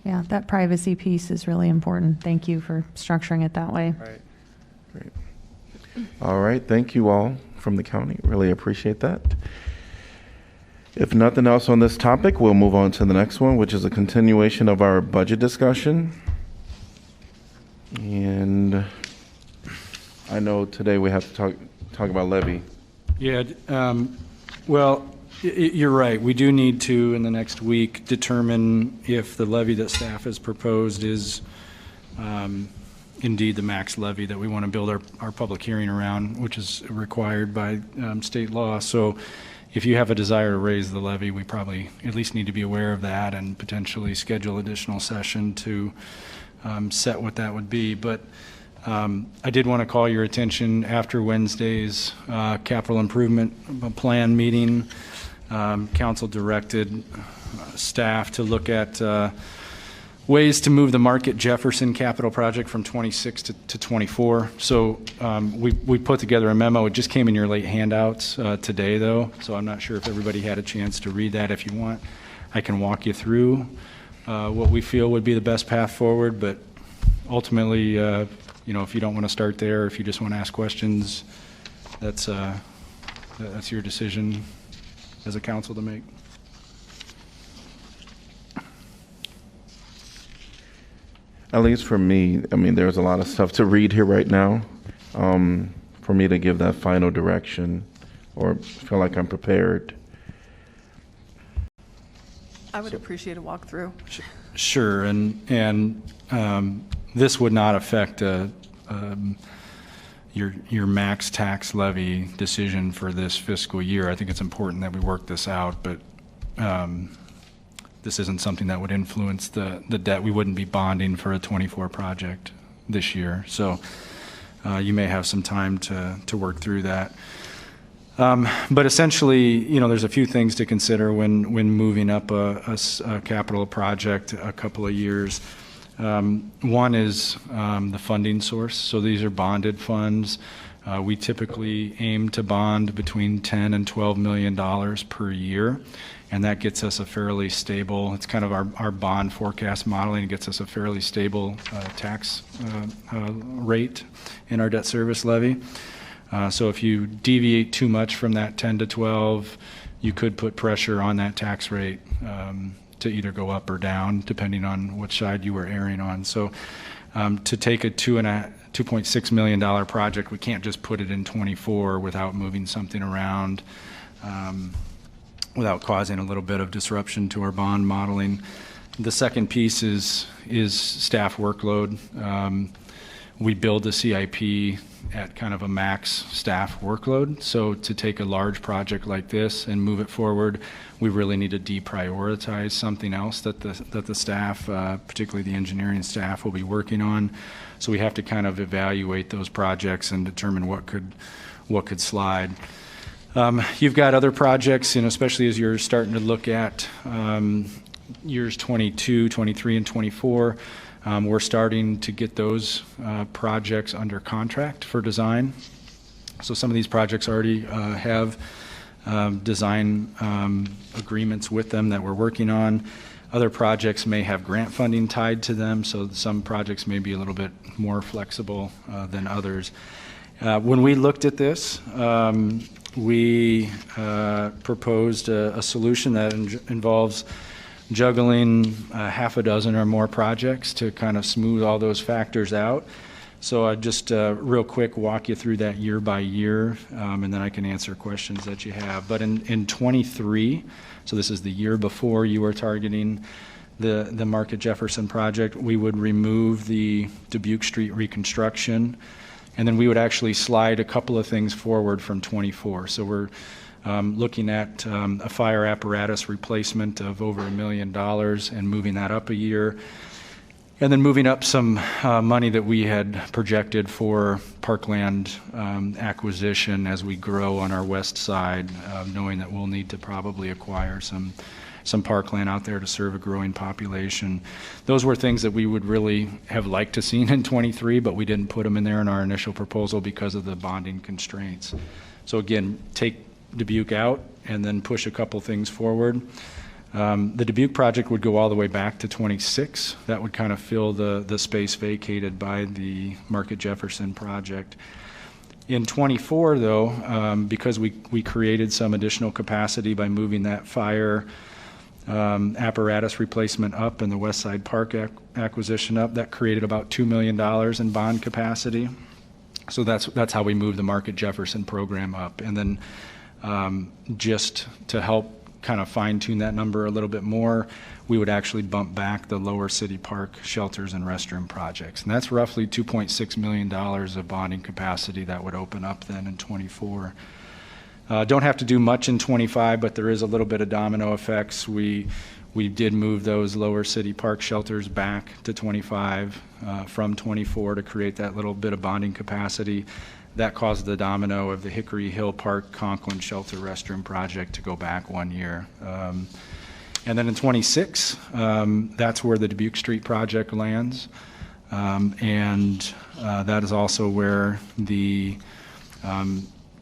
Yeah, that privacy piece is really important. Thank you for structuring it that way.
Right.
Great. All right, thank you all from the county. Really appreciate that. If nothing else on this topic, we'll move on to the next one, which is a continuation of our budget discussion. And I know today we have to talk about levy.
Yeah, well, you're right. We do need to, in the next week, determine if the levy that staff has proposed is indeed the max levy that we want to build our public hearing around, which is required by state law. So if you have a desire to raise the levy, we probably at least need to be aware of that and potentially schedule additional session to set what that would be. But I did want to call your attention after Wednesday's capital improvement plan meeting. Council directed staff to look at ways to move the Market Jefferson capital project from 26 to 24. So we put together a memo. It just came in your late handouts today, though, so I'm not sure if everybody had a chance to read that. If you want, I can walk you through what we feel would be the best path forward, but ultimately, if you don't want to start there, if you just want to ask questions, that's your decision as a council to make.
At least for me, I mean, there's a lot of stuff to read here right now. For me to give that final direction or feel like I'm prepared.
I would appreciate a walkthrough.
Sure, and this would not affect your max tax levy decision for this fiscal year. I think it's important that we work this out, but this isn't something that would influence the debt. We wouldn't be bonding for a 24 project this year, so you may have some time to work through that. But essentially, there's a few things to consider when moving up a capital project a couple of years. One is the funding source. So these are bonded funds. We typically aim to bond between $10 and $12 million per year, and that gets us a fairly stable, it's kind of our bond forecast modeling. It gets us a fairly stable tax rate in our debt service levy. So if you deviate too much from that 10 to 12, you could put pressure on that tax rate to either go up or down, depending on which side you were erring on. So to take a $2.6 million project, we can't just put it in 24 without moving something around, without causing a little bit of disruption to our bond modeling. The second piece is staff workload. We build the CIP at kind of a max staff workload. So to take a large project like this and move it forward, we really need to deprioritize something else that the staff, particularly the engineering staff, will be working on. So we have to kind of evaluate those projects and determine what could slide. You've got other projects, especially as you're starting to look at years 22, 23, and 24. We're starting to get those projects under contract for design. So some of these projects already have design agreements with them that we're working on. Other projects may have grant funding tied to them, so some projects may be a little bit more flexible than others. When we looked at this, we proposed a solution that involves juggling half a dozen or more projects to kind of smooth all those factors out. So I just real quick walk you through that year by year, and then I can answer questions that you have. But in 23, so this is the year before you were targeting the Market Jefferson project, we would remove the Dubuque Street reconstruction, and then we would actually slide a couple of things forward from 24. So we're looking at a fire apparatus replacement of over $1 million and moving that up a year. And then moving up some money that we had projected for parkland acquisition as we grow on our west side, knowing that we'll need to probably acquire some parkland out there to serve a growing population. Those were things that we would really have liked to seen in 23, but we didn't put them in there in our initial proposal because of the bonding constraints. So again, take Dubuque out and then push a couple things forward. The Dubuque project would go all the way back to 26. That would kind of fill the space vacated by the Market Jefferson project. In '24, though, because we created some additional capacity by moving that fire apparatus replacement up and the West Side Park acquisition up, that created about $2 million in bond capacity. So that's how we moved the Market Jefferson program up. And then just to help kind of fine tune that number a little bit more, we would actually bump back the Lower City Park shelters and restroom projects. And that's roughly $2.6 million of bonding capacity that would open up then in '24. Don't have to do much in '25, but there is a little bit of domino effects. We did move those Lower City Park shelters back to '25 from '24 to create that little bit of bonding capacity. That caused the domino of the Hickory Hill Park Conklin Shelter Restroom Project to go back 1 year. And then in '26, that's where the Dubuque Street project lands. And that is also where the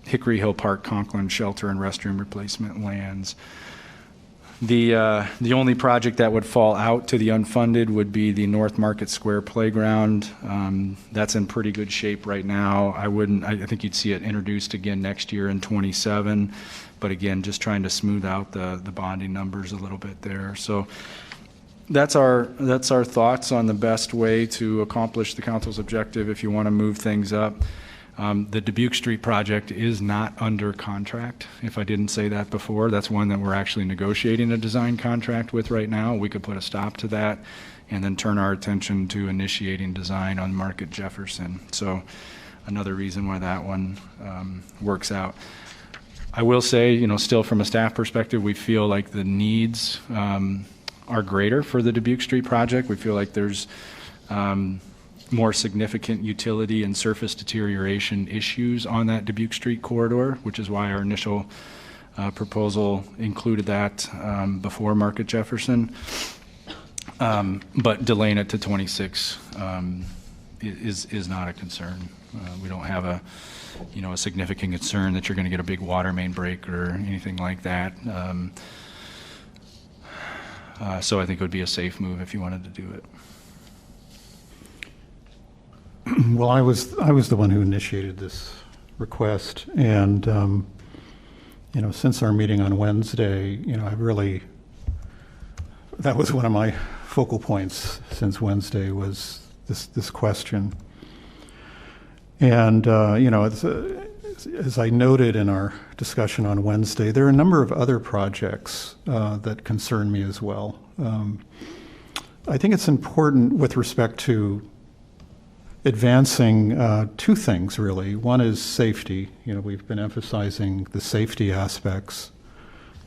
Hickory Hill Park Conklin Shelter and Restroom Replacement lands. The only project that would fall out to the unfunded would be the North Market Square Playground. That's in pretty good shape right now. I think you'd see it introduced again next year in '27, but again, just trying to smooth out the bonding numbers a little bit there. So that's our thoughts on the best way to accomplish the council's objective if you want to move things up. The Dubuque Street project is not under contract. If I didn't say that before, that's one that we're actually negotiating a design contract with right now. We could put a stop to that and then turn our attention to initiating design on Market Jefferson. So another reason why that one works out. I will say, still from a staff perspective, we feel like the needs are greater for the Dubuque Street project. We feel like there's more significant utility and surface deterioration issues on that Dubuque Street corridor, which is why our initial proposal included that before Market Jefferson. But delaying it to '26 is not a concern. We don't have a significant concern that you're going to get a big water main break or anything like that. So I think it would be a safe move if you wanted to do it.
Well, I was the one who initiated this request, and since our meeting on Wednesday, that was one of my focal points since Wednesday was this question. And as I noted in our discussion on Wednesday, there are a number of other projects that concern me as well. I think it's important with respect to advancing two things, really. One is safety. We've been emphasizing the safety aspects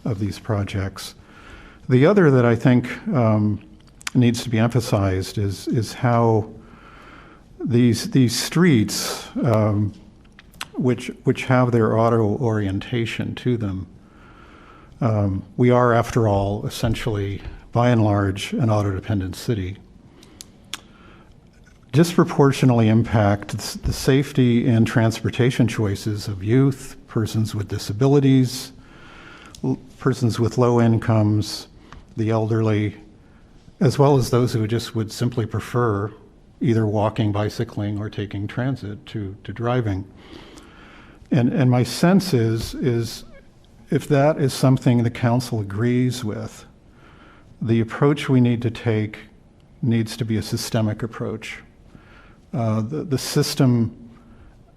of these projects. The other that I think needs to be emphasized is how these streets, which have their auto orientation to them, we are, after all, essentially, by and large, an auto-dependent city, disproportionately impact the safety and transportation choices of youth, persons with disabilities, persons with low incomes, the elderly, as well as those who just would simply prefer either walking, bicycling, or taking transit to driving. And my sense is if that is something the council agrees with, the approach we need to take needs to be a systemic approach. The system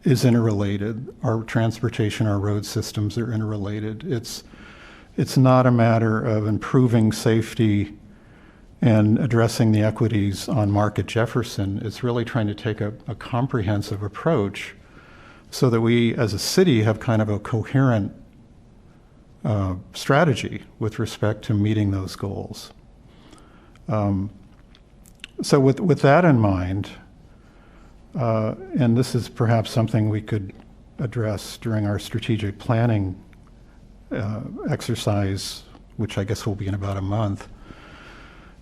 is interrelated. Our transportation, our road systems are interrelated. It's not a matter of improving safety and addressing the equities on Market Jefferson. It's really trying to take a comprehensive approach so that we as a city have kind of a coherent strategy with respect to meeting those goals. So with that in mind, and this is perhaps something we could address during our strategic planning exercise, which I guess will be in about a month,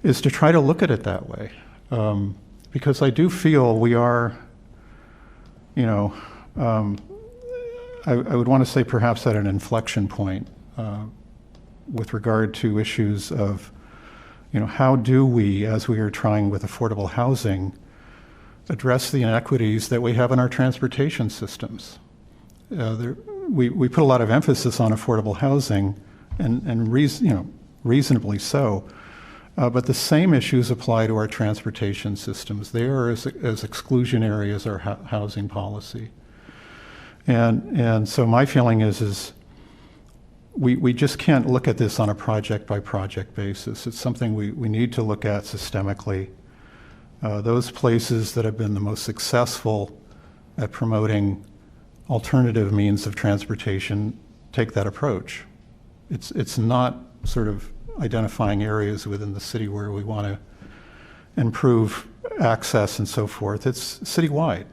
is to try to look at it that way. Because I do feel we are, I would want to say perhaps at an inflection point with regard to issues of, how do we, as we are trying with affordable housing, address the inequities that we have in our transportation systems. we put a lot of emphasis on affordable housing, and reasonably so. But the same issues apply to our transportation systems. They are as exclusionary as our housing policy. And so my feeling is we just can't look at this on a project-by-project basis. It's something we need to look at systemically. Those places that have been the most successful at promoting alternative means of transportation take that approach. It's not sort of identifying areas within the city where we want to improve access and so forth. It's citywide.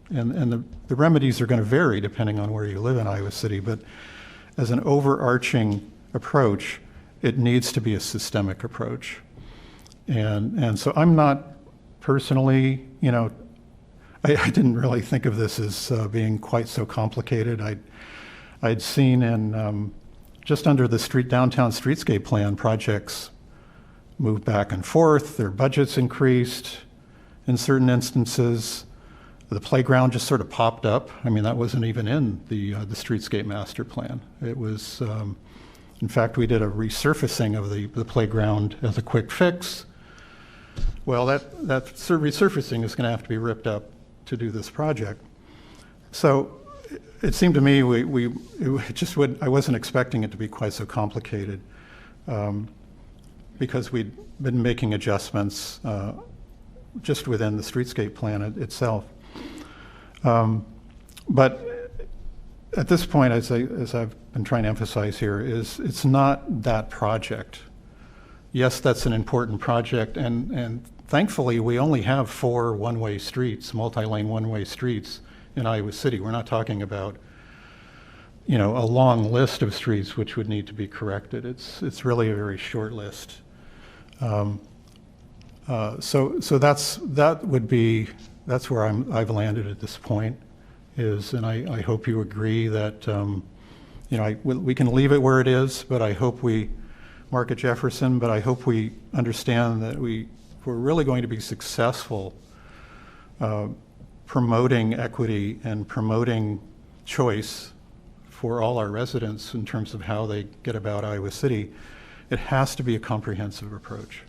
And the remedies are going to vary depending on where you live in Iowa City, but as an overarching approach, it needs to be a systemic approach. And so I'm not personally, I didn't really think of this as being quite so complicated. I'd seen in just under the downtown streetscape plan, projects moved back and forth, their budgets increased in certain instances. The playground just sort of popped up. I mean, that wasn't even in the streetscape master plan. It was, in fact, we did a resurfacing of the playground as a quick fix. Well, that resurfacing is going to have to be ripped up to do this project. So it seemed to me I wasn't expecting it to be quite so complicated, because we'd been making adjustments just within the streetscape plan itself. But at this point, as I've been trying to emphasize here, is it's not that project. Yes, that's an important project, and thankfully we only have 4 one-way streets, multi-lane one-way streets in Iowa City. We're not talking about, a long list of streets which would need to be corrected. It's really a very short list. So that's where I've landed at this point, and I hope you agree that we can leave it where it is, but I hope Market Jefferson, but I hope we understand that we're really going to be successful promoting equity and promoting choice for all our residents in terms of how they get about Iowa City. It has to be a comprehensive approach.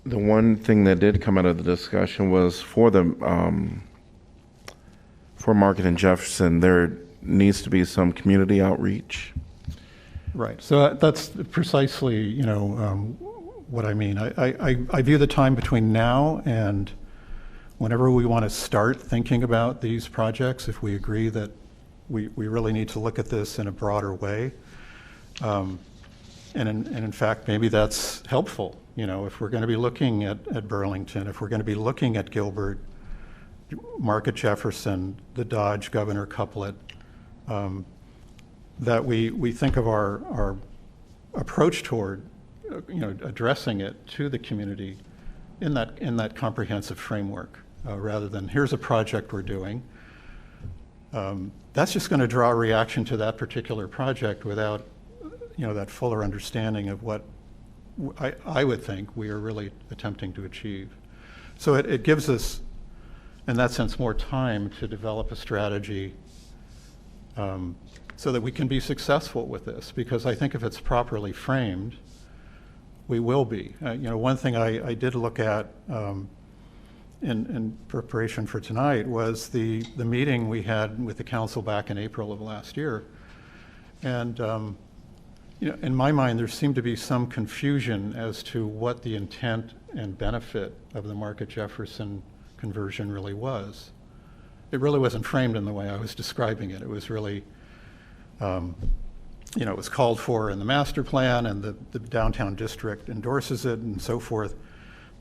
The one thing that did come out of the discussion was for Market and Jefferson, there needs to be some community outreach.
Right. So that's precisely, what I mean. I view the time between now and whenever we want to start thinking about these projects, if we agree that we really need to look at this in a broader way. And in fact, maybe that's helpful. If we're going to be looking at Burlington, if we're going to be looking at Gilbert, Market Jefferson, the Dodge, Governor Couplet, that we think of our approach toward addressing it to the community in that comprehensive framework, rather than here's a project we're doing. That's just going to draw a reaction to that particular project without that fuller understanding of what I would think we are really attempting to achieve. So it gives us, in that sense, more time to develop a strategy so that we can be successful with this, because I think if it's properly framed, we will be. One thing I did look at in preparation for tonight was the meeting we had with the council back in April of last year. And in my mind, there seemed to be some confusion as to what the intent and benefit of the Market Jefferson conversion really was. It really wasn't framed in the way I was describing it. It was really, it was called for in the master plan, and the downtown district endorses it and so forth.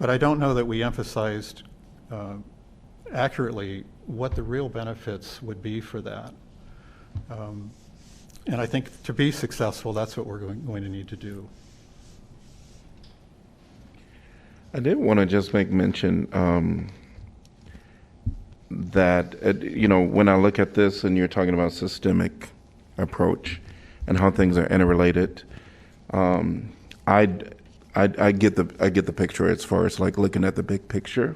But I don't know that we emphasized accurately what the real benefits would be for that. And I think to be successful, that's what we're going to need to do.
I did want to just make mention that, when I look at this and you're talking about systemic approach and how things are interrelated, I get the picture as far as like looking at the big picture.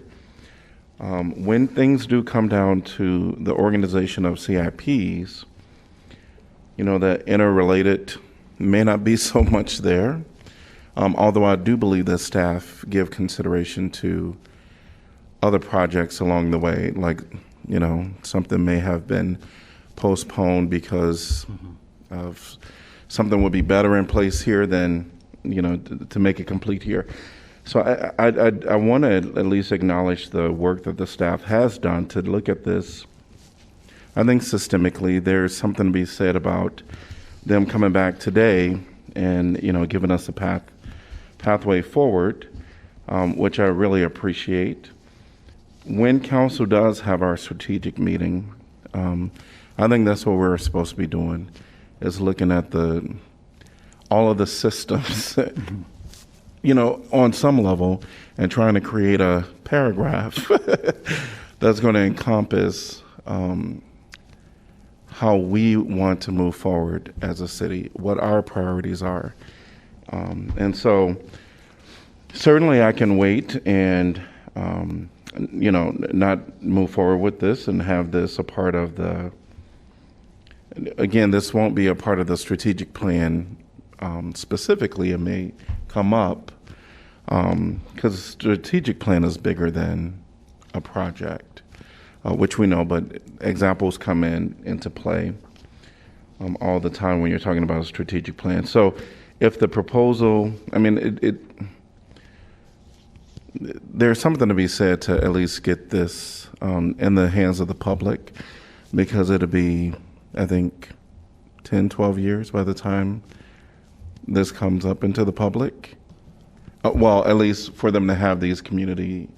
When things do come down to the organization of CIPs, the interrelated may not be so much there, although I do believe that staff give consideration to other projects along the way, like, something may have been postponed because of something would be better in place here than, to make it complete here. So I want to at least acknowledge the work that the staff has done to look at this. I think systemically there's something to be said about them coming back today and, giving us a pathway forward, which I really appreciate. When council does have our strategic meeting, I think that's what we're supposed to be doing, is looking at all of the systems, on some level, and trying to create a paragraph that's going to encompass how we want to move forward as a city, what our priorities are. And so certainly I can wait and, not move forward with this and have this a part of this won't be a part of the strategic plan specifically. It may come up because the strategic plan is bigger than a project, which we know, but examples come into play all the time when you're talking about a strategic plan. So if the proposal, there's something to be said to at least get this in the hands of the public, because it'll be, I think, 10, 12 years by the time this comes up into the public. Well, at least for them to have these community.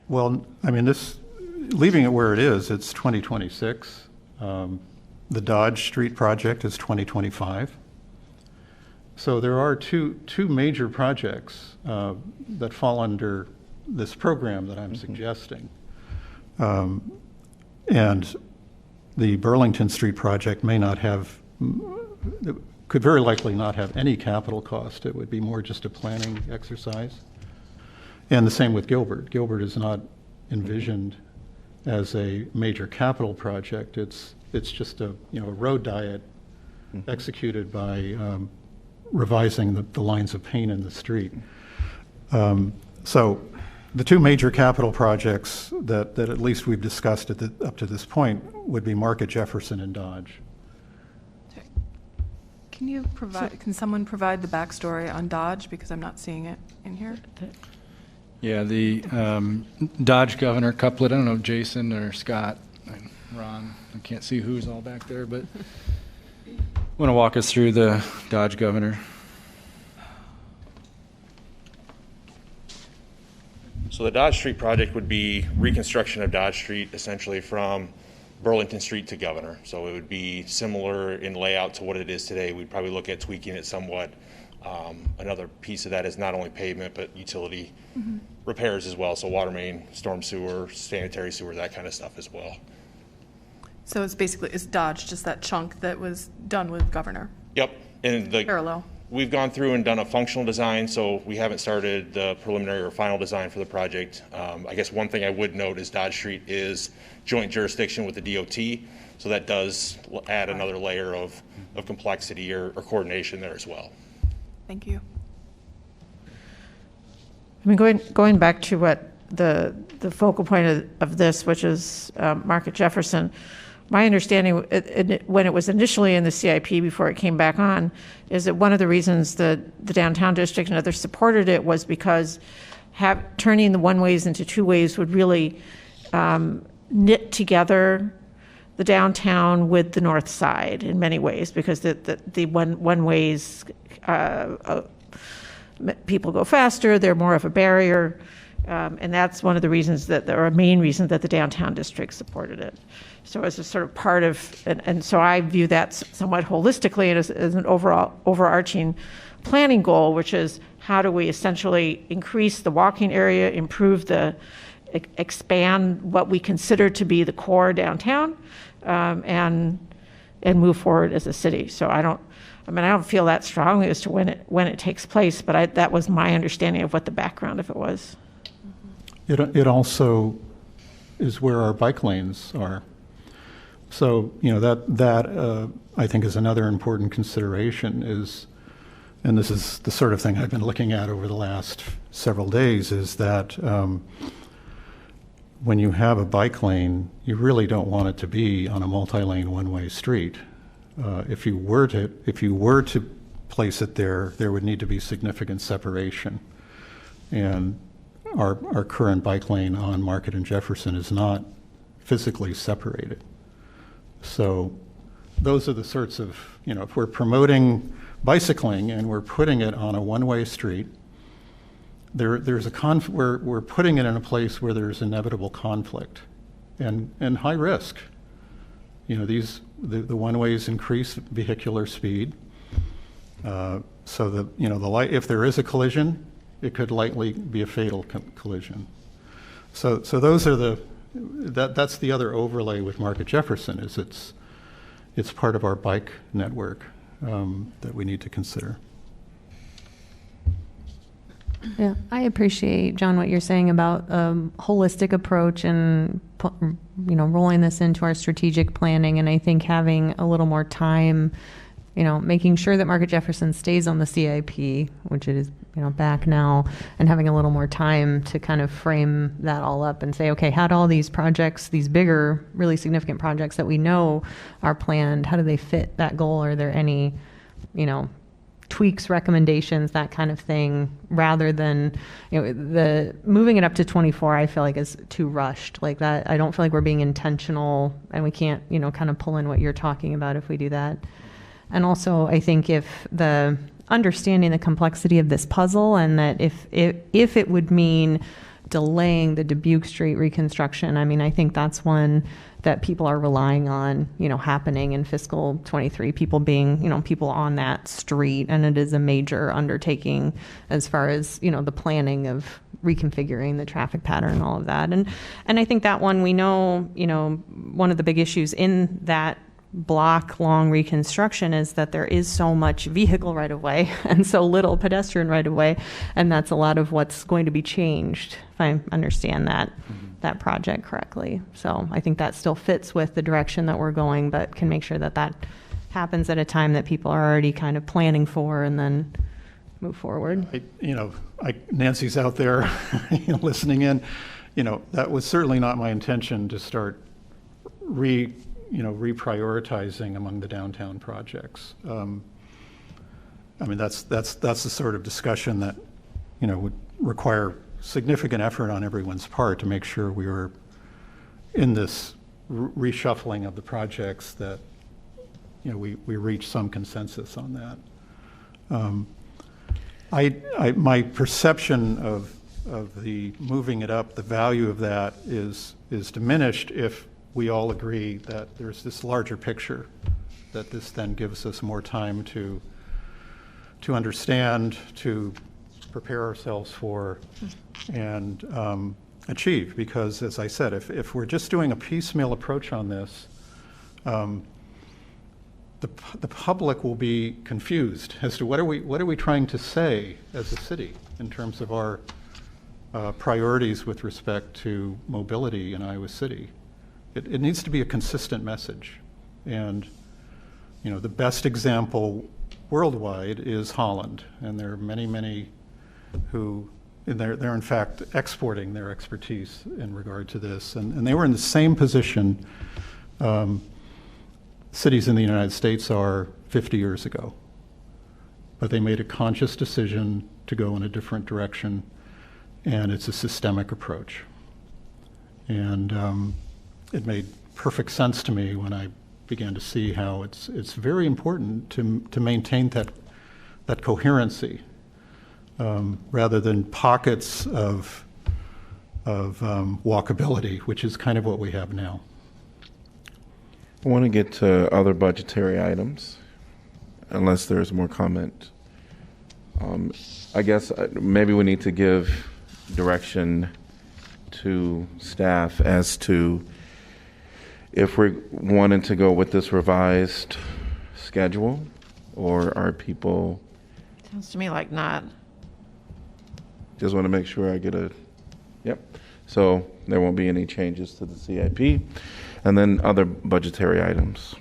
Well, leaving it where it is, it's 2026. The Dodge Street project is 2025. So there are two major projects that fall under this program that I'm suggesting. And the Burlington Street project could very likely not have any capital cost. It would be more just a planning exercise. And the same with Gilbert. Gilbert is not envisioned as a major capital project. It's just a road diet executed by revising the lines of paint in the street. So the two major capital projects that at least we've discussed up to this point would be Market Jefferson and Dodge.
Can someone provide the backstory on Dodge, because I'm not seeing it in here?
Yeah, the Dodge Governor couplet, I don't know, Jason or Scott, Ron, I can't see who's all back there, but want to walk us through the Dodge Governor?
So the Dodge Street project would be reconstruction of Dodge Street, essentially from Burlington Street to Governor. So it would be similar in layout to what it is today. We'd probably look at tweaking it somewhat. Another piece of that is not only pavement, but utility repairs as well. So water main, storm sewer, sanitary sewer, that kind of stuff as well.
So it's Dodge, just that chunk that was done with Governor?
Yep. And
parallel.
We've gone through and done a functional design, so we haven't started the preliminary or final design for the project. I guess one thing I would note is Dodge Street is joint jurisdiction with the DOT, so that does add another layer of complexity or coordination there as well.
Thank you.
Going back to what the focal point of this, which is Market Jefferson, my understanding when it was initially in the CIP before it came back on is that one of the reasons the downtown district and others supported it was because turning the one-ways into two-ways would really knit together the downtown with the north side in many ways, because the one-ways, people go faster, they're more of a barrier, and that's one of the reasons or a main reason that the downtown district supported it. So as a sort of part of, and so I view that somewhat holistically as an overarching planning goal, which is how do we essentially increase the walking area, expand what we consider to be the core downtown, and move forward as a city. So I don't feel that strongly as to when it takes place, but that was my understanding of what the background of it was.
It also is where our bike lanes are. So, that I think is another important consideration is, and this is the sort of thing I've been looking at over the last several days, is that when you have a bike lane, you really don't want it to be on a multi-lane one-way street. If you were to place it there, there would need to be significant separation. And our current bike lane on Market and Jefferson is not physically separated. So those are the sorts of, if we're promoting bicycling and we're putting it on a one-way street, there's a we're putting it in a place where there's inevitable conflict and high risk. The one-ways increase vehicular speed, so that if there is a collision, it could likely be a fatal collision. So those are that's the other overlay with Market Jefferson, is it's part of our bike network that we need to consider.
Yeah, I appreciate, John, what you're saying about holistic approach and rolling this into our strategic planning. And I think having a little more time, making sure that Market Jefferson stays on the CIP, which it is back now, and having a little more time to kind of frame that all up and say, okay, how do all these projects, these bigger, really significant projects that we know are planned, how do they fit that goal? Are there any, tweaks, recommendations, that kind of thing, rather than, the moving it up to 24, I feel like is too rushed like that. I don't feel like we're being intentional, and we can't, kind of pull in what you're talking about if we do that. And also, I think if the understanding the complexity of this puzzle, and that if it would mean delaying the Dubuque Street reconstruction, I think that's one that people are relying on, happening in fiscal 23, people being, people on that street. And it is a major undertaking as far as, the planning of reconfiguring the traffic pattern and all of that. And I think that one, we know, one of the big issues in that block-long reconstruction is that there is so much vehicle right-of-way and so little pedestrian right-of-way, and that's a lot of what's going to be changed, if I understand that project correctly. So I think that still fits with the direction that we're going, but can make sure that that happens at a time that people are already kind of planning for, and then move forward.
Nancy's out there listening in. That was certainly not my intention to start reprioritizing among the downtown projects. That's the sort of discussion that, would require significant effort on everyone's part to make sure we were in this reshuffling of the projects that, we reach some consensus on that. My perception of the moving it up, the value of that is diminished if we all agree that there's this larger picture, that this then gives us more time to understand, to prepare ourselves for, and achieve. Because, as I said, if we're just doing a piecemeal approach on this, the public will be confused as to what are we trying to say as a city in terms of our priorities with respect to mobility in Iowa City. It needs to be a consistent message. And, the best example worldwide is Holland. And there are many, many who, and they're in fact exporting their expertise in regard to this. And they were in the same position cities in the United States are 50 years ago. But they made a conscious decision to go in a different direction. And it's a systemic approach. And it made perfect sense to me when I began to see how it's very important to maintain that coherency rather than pockets of walkability, which is kind of what we have now.
I want to get to other budgetary items, unless there's more comment. I guess maybe we need to give direction to staff as to if we're wanting to go with this revised schedule, or are people...
Sounds to me like not.
Just want to make sure I get a... Yep. So there won't be any changes to the CIP. And then other budgetary items.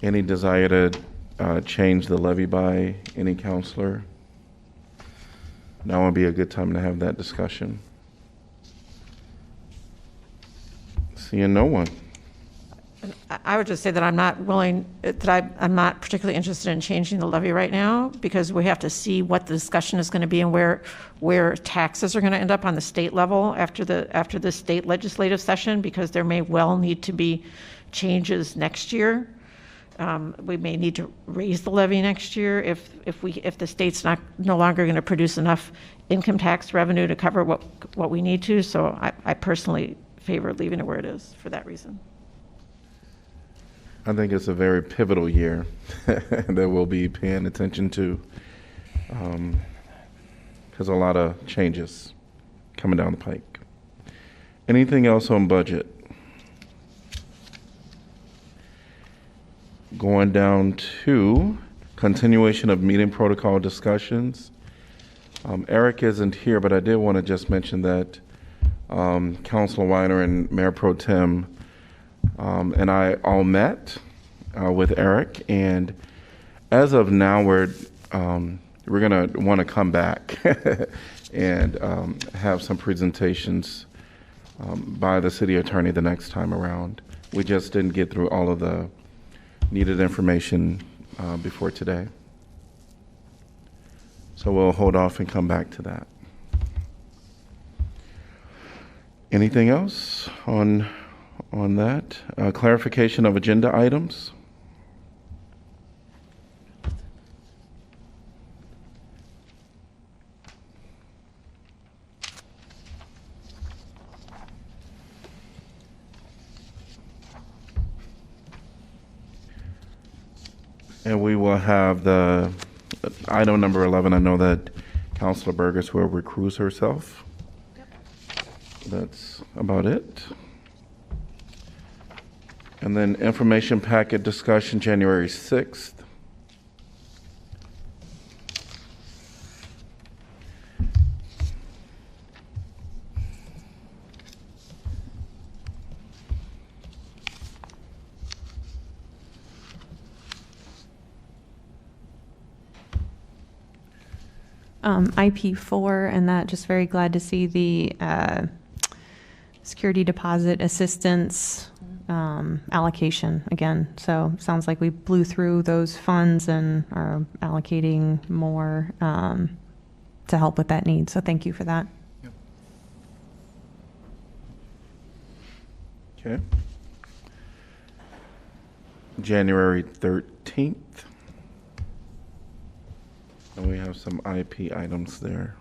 Any desire to change the levy by any counselor? Now would be a good time to have that discussion. Seeing no one.
I would just say that I'm not willing, I'm not particularly interested in changing the levy right now, because we have to see what the discussion is going to be and where taxes are going to end up on the state level after the state legislative session, because there may well need to be changes next year. We may need to raise the levy next year if the state's no longer going to produce enough income tax revenue to cover what we need to. So I personally favor leaving it where it is for that reason.
I think it's a very pivotal year that we'll be paying attention to, because a lot of changes coming down the pike. Anything else on budget? Going down to continuation of meeting protocol discussions. Eric isn't here, but I did want to just mention that Councilor Weiner and Mayor Pro Tem and I all met with Eric, and as of now, we're gonna want to come back and have some presentations by the city attorney the next time around. We just didn't get through all of the needed information before today, so we'll hold off and come back to that. Anything else on that? Clarification of agenda items. And we will have the item number 11. I know that Councilor Burgess will recuse herself. That's about it. And then information packet discussion January 6th.
IP4, and that just very glad to see the security deposit assistance allocation again. So sounds like we blew through those funds and are allocating more to help with that need. So thank you for that.
Yep.
Okay. January 13th. And we have some IP items there.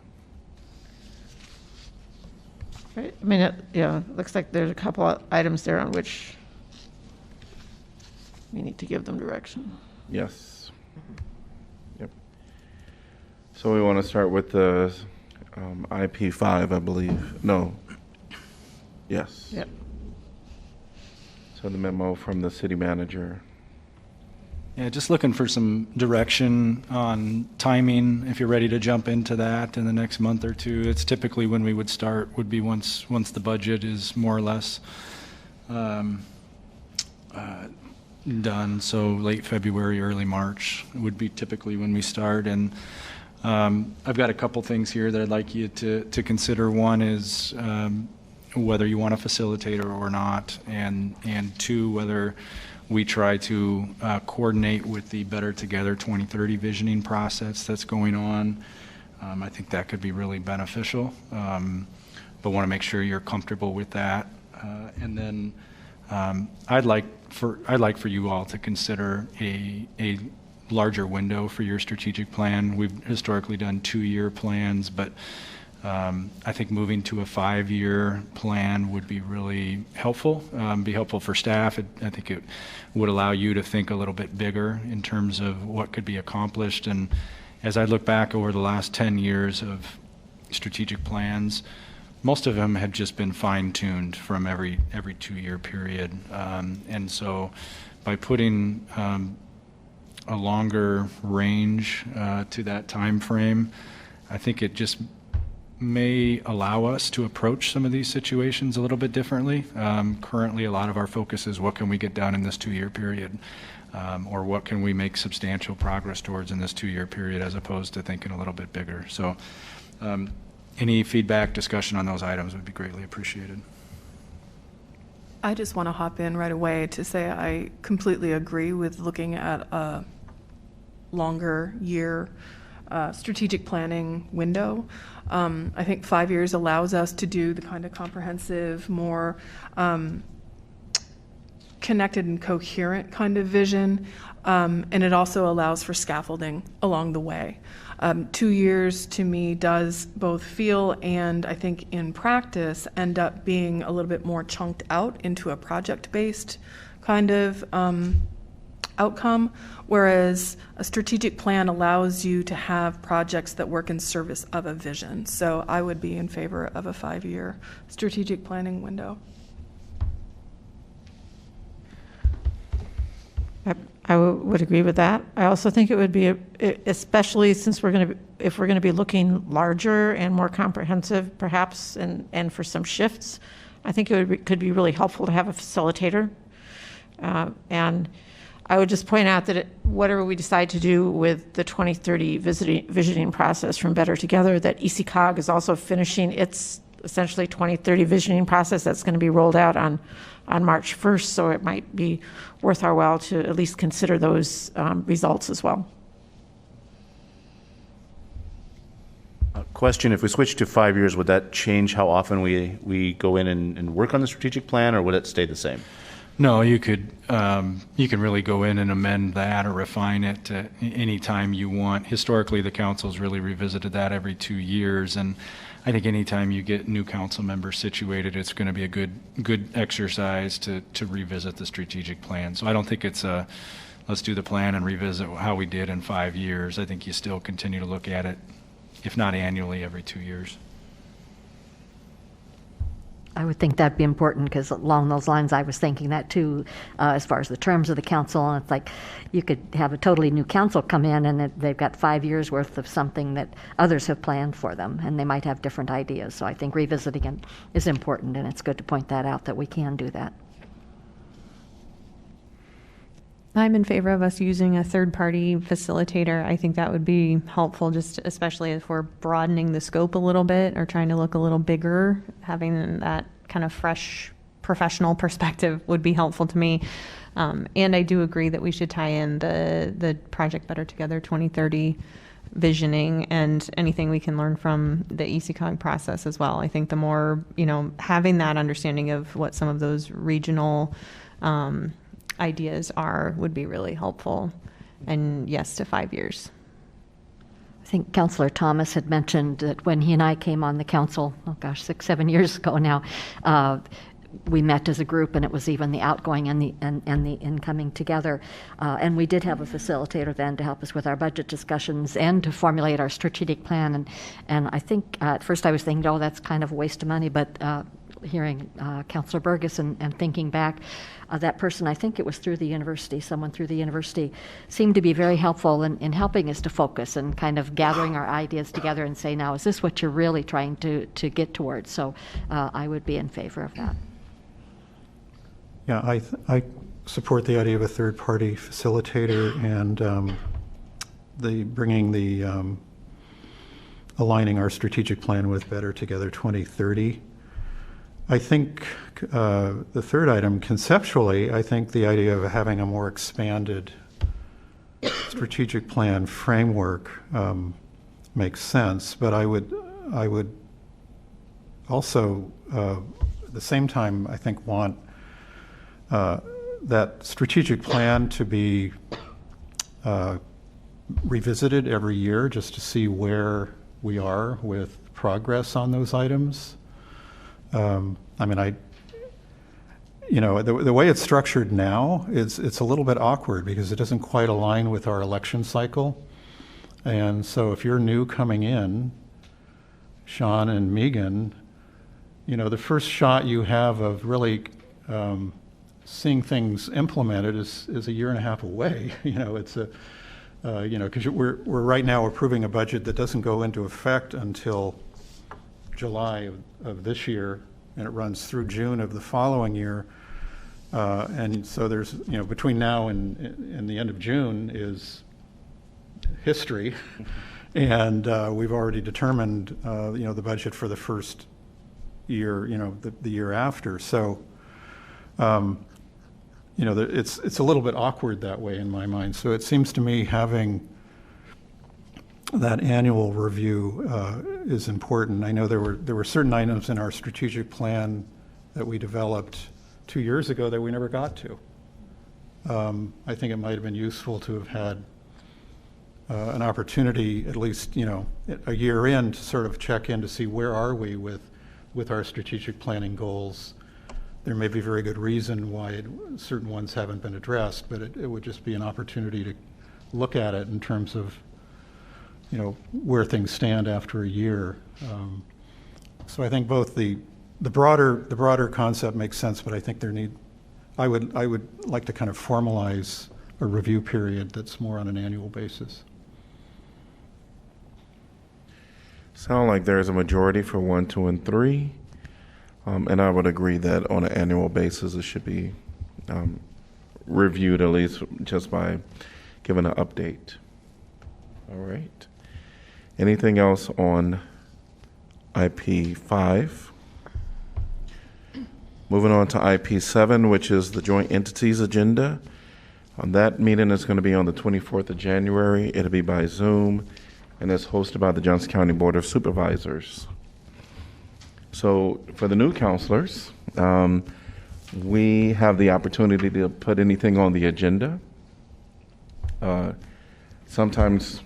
Right. I mean, it looks like there's a couple of items there on which we need to give them direction.
Yes. Yep. So we want to start with the IP5, I believe. No. Yes.
Yep.
So the memo from the city manager.
Yeah, just looking for some direction on timing, if you're ready to jump into that in the next month or two. It's typically when we would start, would be once the budget is more or less done. So late February, early March would be typically when we start. And I've got a couple things here that I'd like you to consider. One is whether you want a facilitator or not, and two, whether we try to coordinate with the Better Together 2030 visioning process that's going on. I think that could be really beneficial, but want to make sure you're comfortable with that. And then I'd like for you all to consider a larger window for your strategic plan. We've historically done 2-year plans, but I think moving to a 5-year plan would be really helpful, be helpful for staff. I think it would allow you to think a little bit bigger in terms of what could be accomplished. And as I look back over the last 10 years of strategic plans, most of them have just been fine-tuned from every 2-year period. And so by putting a longer range to that time frame. I think it just may allow us to approach some of these situations a little bit differently. Currently, a lot of our focus is what can we get done in this 2-year period, or what can we make substantial progress towards in this 2-year period, as opposed to thinking a little bit bigger. So any feedback, discussion on those items would be greatly appreciated.
I just want to hop in right away to say I completely agree with looking at a longer year strategic planning window. I think 5 years allows us to do the kind of comprehensive, more connected and coherent kind of vision, and it also allows for scaffolding along the way. 2 years to me does both feel and I think in practice end up being a little bit more chunked out into a project-based kind of outcome, whereas a strategic plan allows you to have projects that work in service of a vision. So I would be in favor of a 5-year strategic planning window.
I would agree with that. I also think it would be, especially since if we're going to be looking larger and more comprehensive, perhaps, and for some shifts, I think could be really helpful to have a facilitator. And I would just point out that whatever we decide to do with the 2030 visioning process from Better Together, that ECOG is also finishing its essentially 2030 visioning process that's going to be rolled out on March 1st, so it might be worth our while to at least consider those results as well.
Question, if we switch to 5 years, would that change how often we go in and work on the strategic plan, or would it stay the same?
No, you can really go in and amend that or refine it any time you want. Historically, the council's really revisited that every 2 years, and I think anytime you get new council members situated, it's going to be a good exercise to revisit the strategic plan. So I don't think it's let's do the plan and revisit how we did in 5 years. I think you still continue to look at it, if not annually, every 2 years.
I would think that'd be important, because along those lines, I was thinking that too, as far as the terms of the council. And it's like you could have a totally new council come in and they've got 5 years worth of something that others have planned for them, and they might have different ideas. So I think revisiting it is important, and it's good to point that out, that we can do that.
I'm in favor of us using a third-party facilitator. I think that would be helpful, just especially if we're broadening the scope a little bit or trying to look a little bigger. Having that kind of fresh professional perspective would be helpful to me. And I do agree that we should tie in the Project Better Together 2030 visioning and anything we can learn from the ECOG process as well. I think the more, having that understanding of what some of those regional ideas would be really helpful. And yes, to 5 years.
I think Councillor Thomas had mentioned that when he and I came on the council, 6-7 years ago now, we met as a group, and it was even the outgoing and the incoming together. And we did have a facilitator then to help us with our budget discussions and to formulate our strategic plan. And I think at first I was thinking, oh, that's kind of a waste of money, but hearing Councillor Burgess and thinking back, that person, I think it was through the university, someone through the university, seemed to be very helpful in helping us to focus and kind of gathering our ideas together and say, now, is this what you're really trying to get towards? So I would be in favor of that.
Yeah, I support the idea of a third-party facilitator and aligning our strategic plan with Better Together 2030. I think the third item, conceptually, I think the idea of having a more expanded strategic plan framework makes sense, but I would also, at the same time, I think want that strategic plan to be revisited every year just to see where we are with progress on those items. The way it's structured now, it's a little bit awkward because it doesn't quite align with our election cycle. And so if you're new coming in, Sean and Megan, the first shot you have of really seeing things implemented is a year and a half away. It's because we're right now approving a budget that doesn't go into effect until July of this year, and it runs through June of the following year. And so there's, between now and the end of June is history. And we've already determined, the budget for the first year, the year after. So, it's a little bit awkward that way in my mind. So it seems to me having that annual review is important. I know there were certain items in our strategic plan that we developed 2 years ago that we never got to. I think it might have been useful to have had an opportunity, at least, a year in, to sort of check in to see where are we with our strategic planning goals. There may be very good reason why certain ones haven't been addressed, but it would just be an opportunity to look at it in terms of, where things stand after a year. So I think both the broader concept makes sense, but I think I would like to kind of formalize a review period that's more on an annual basis.
Sound like there's a majority for 1, 2, and 3. And I would agree that on an annual basis, it should be reviewed at least just by giving an update. All right. Anything else on IP 5? Moving on to IP 7, which is the joint entities agenda. That meeting is going to be on the 24th of January. It'll be by Zoom, and it's hosted by the Johnson County Board of Supervisors. So for the new counselors, we have the opportunity to put anything on the agenda. Sometimes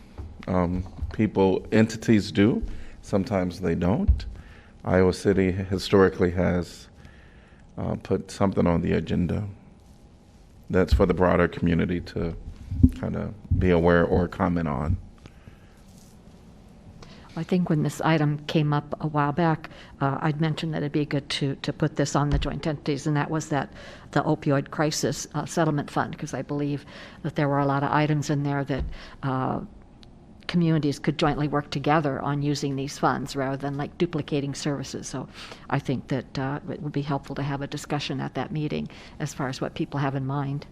entities do, sometimes they don't. Iowa City historically has put something on the agenda that's for the broader community to kind of be aware or comment on.
I think when this item came up a while back, I'd mentioned that it'd be good to put this on the joint entities, and that was the opioid crisis settlement fund, because I believe that there were a lot of items in there that communities could jointly work together on using these funds rather than like duplicating services. So I think that it would be helpful to have a discussion at that meeting as far as what people have in mind.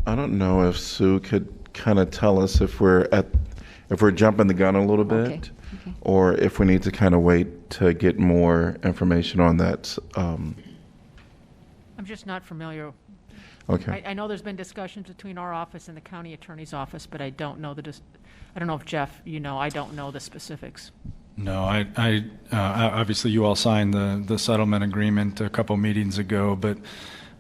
I don't know if Sue could kind of tell us if we're jumping the gun a little bit,
Okay.
or if we need to kind of wait to get more information on that.
I'm just not familiar.
Okay.
I know there's been discussions between our office and the county attorney's office, but I don't know I don't know if Jeff, I don't know the specifics.
No, I obviously you all signed the settlement agreement a couple meetings ago, but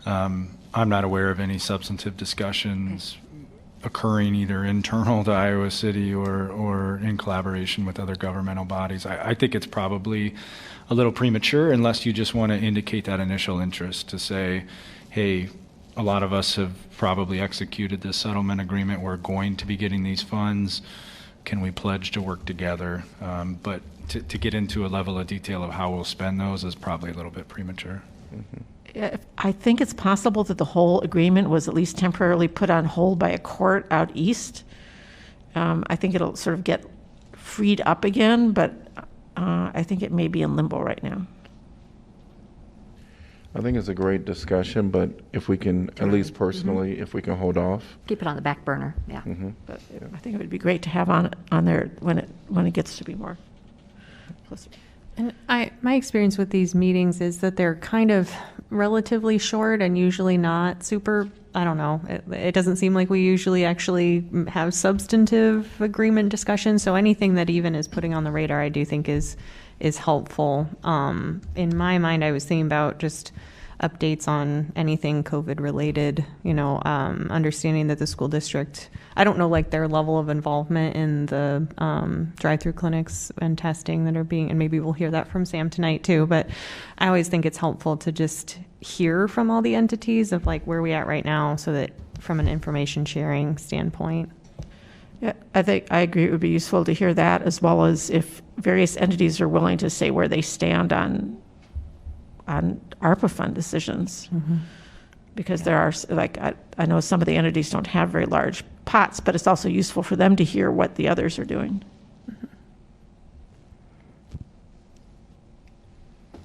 I'm not aware of any substantive discussions occurring either internal to Iowa City or in collaboration with other governmental bodies. I think it's probably a little premature unless you just want to indicate that initial interest to say, hey, a lot of us have probably executed this settlement agreement. We're going to be getting these funds. Can we pledge to work together? But to get into a level of detail of how we'll spend those is probably a little bit premature.
Mm-hmm. I think it's possible that the whole agreement was at least temporarily put on hold by a court out east. I think it'll sort of get freed up again, but I think it may be in limbo right now.
I think it's a great discussion, but if we can, at least personally, if we can hold off.
Keep it on the back burner, yeah.
But I think it would be great to have on there when it gets to be more closer.
And my experience with these meetings is that they're kind of relatively short and usually not super, I don't know, it doesn't seem like we usually actually have substantive agreement discussions. So anything that even is putting on the radar, I do think is helpful. In my mind, I was thinking about just updates on anything COVID related, understanding that the school district, I don't know like their level of involvement in the drive-through clinics and testing that are being, and maybe we'll hear that from Sam tonight too, but I always think it's helpful to just hear from all the entities of like where we at right now so that from an information sharing standpoint.
Yeah, I think I agree. It would be useful to hear that, as well as if various entities are willing to say where they stand on ARPA fund decisions.
Mm-hmm.
because there are, like, I know some of the entities don't have very large pots, but it's also useful for them to hear what the others are doing.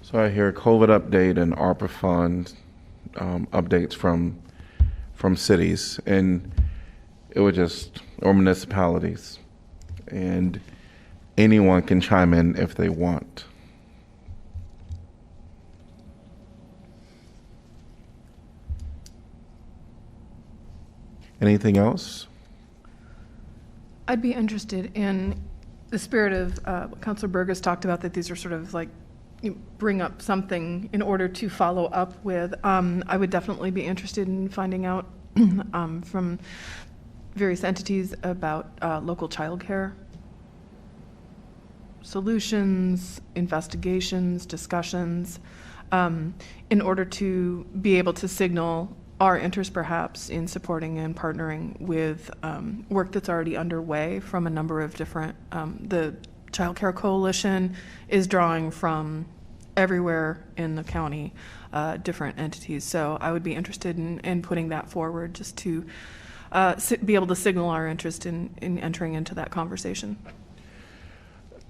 So I hear COVID update and ARPA fund updates from cities, and it would just, or municipalities, and anyone can chime in if they want. Anything else?
I'd be interested in the spirit of what Councilor Burgess talked about, that these are sort of like, you bring up something in order to follow up with. I would definitely be interested in finding out from various entities about local childcare solutions, investigations, discussions, in order to be able to signal our interest perhaps in supporting and partnering with work that's already underway from a number of different, the Child Care Coalition is drawing from everywhere in the county, different entities. So I would be interested in putting that forward, just to be able to signal our interest in entering into that conversation.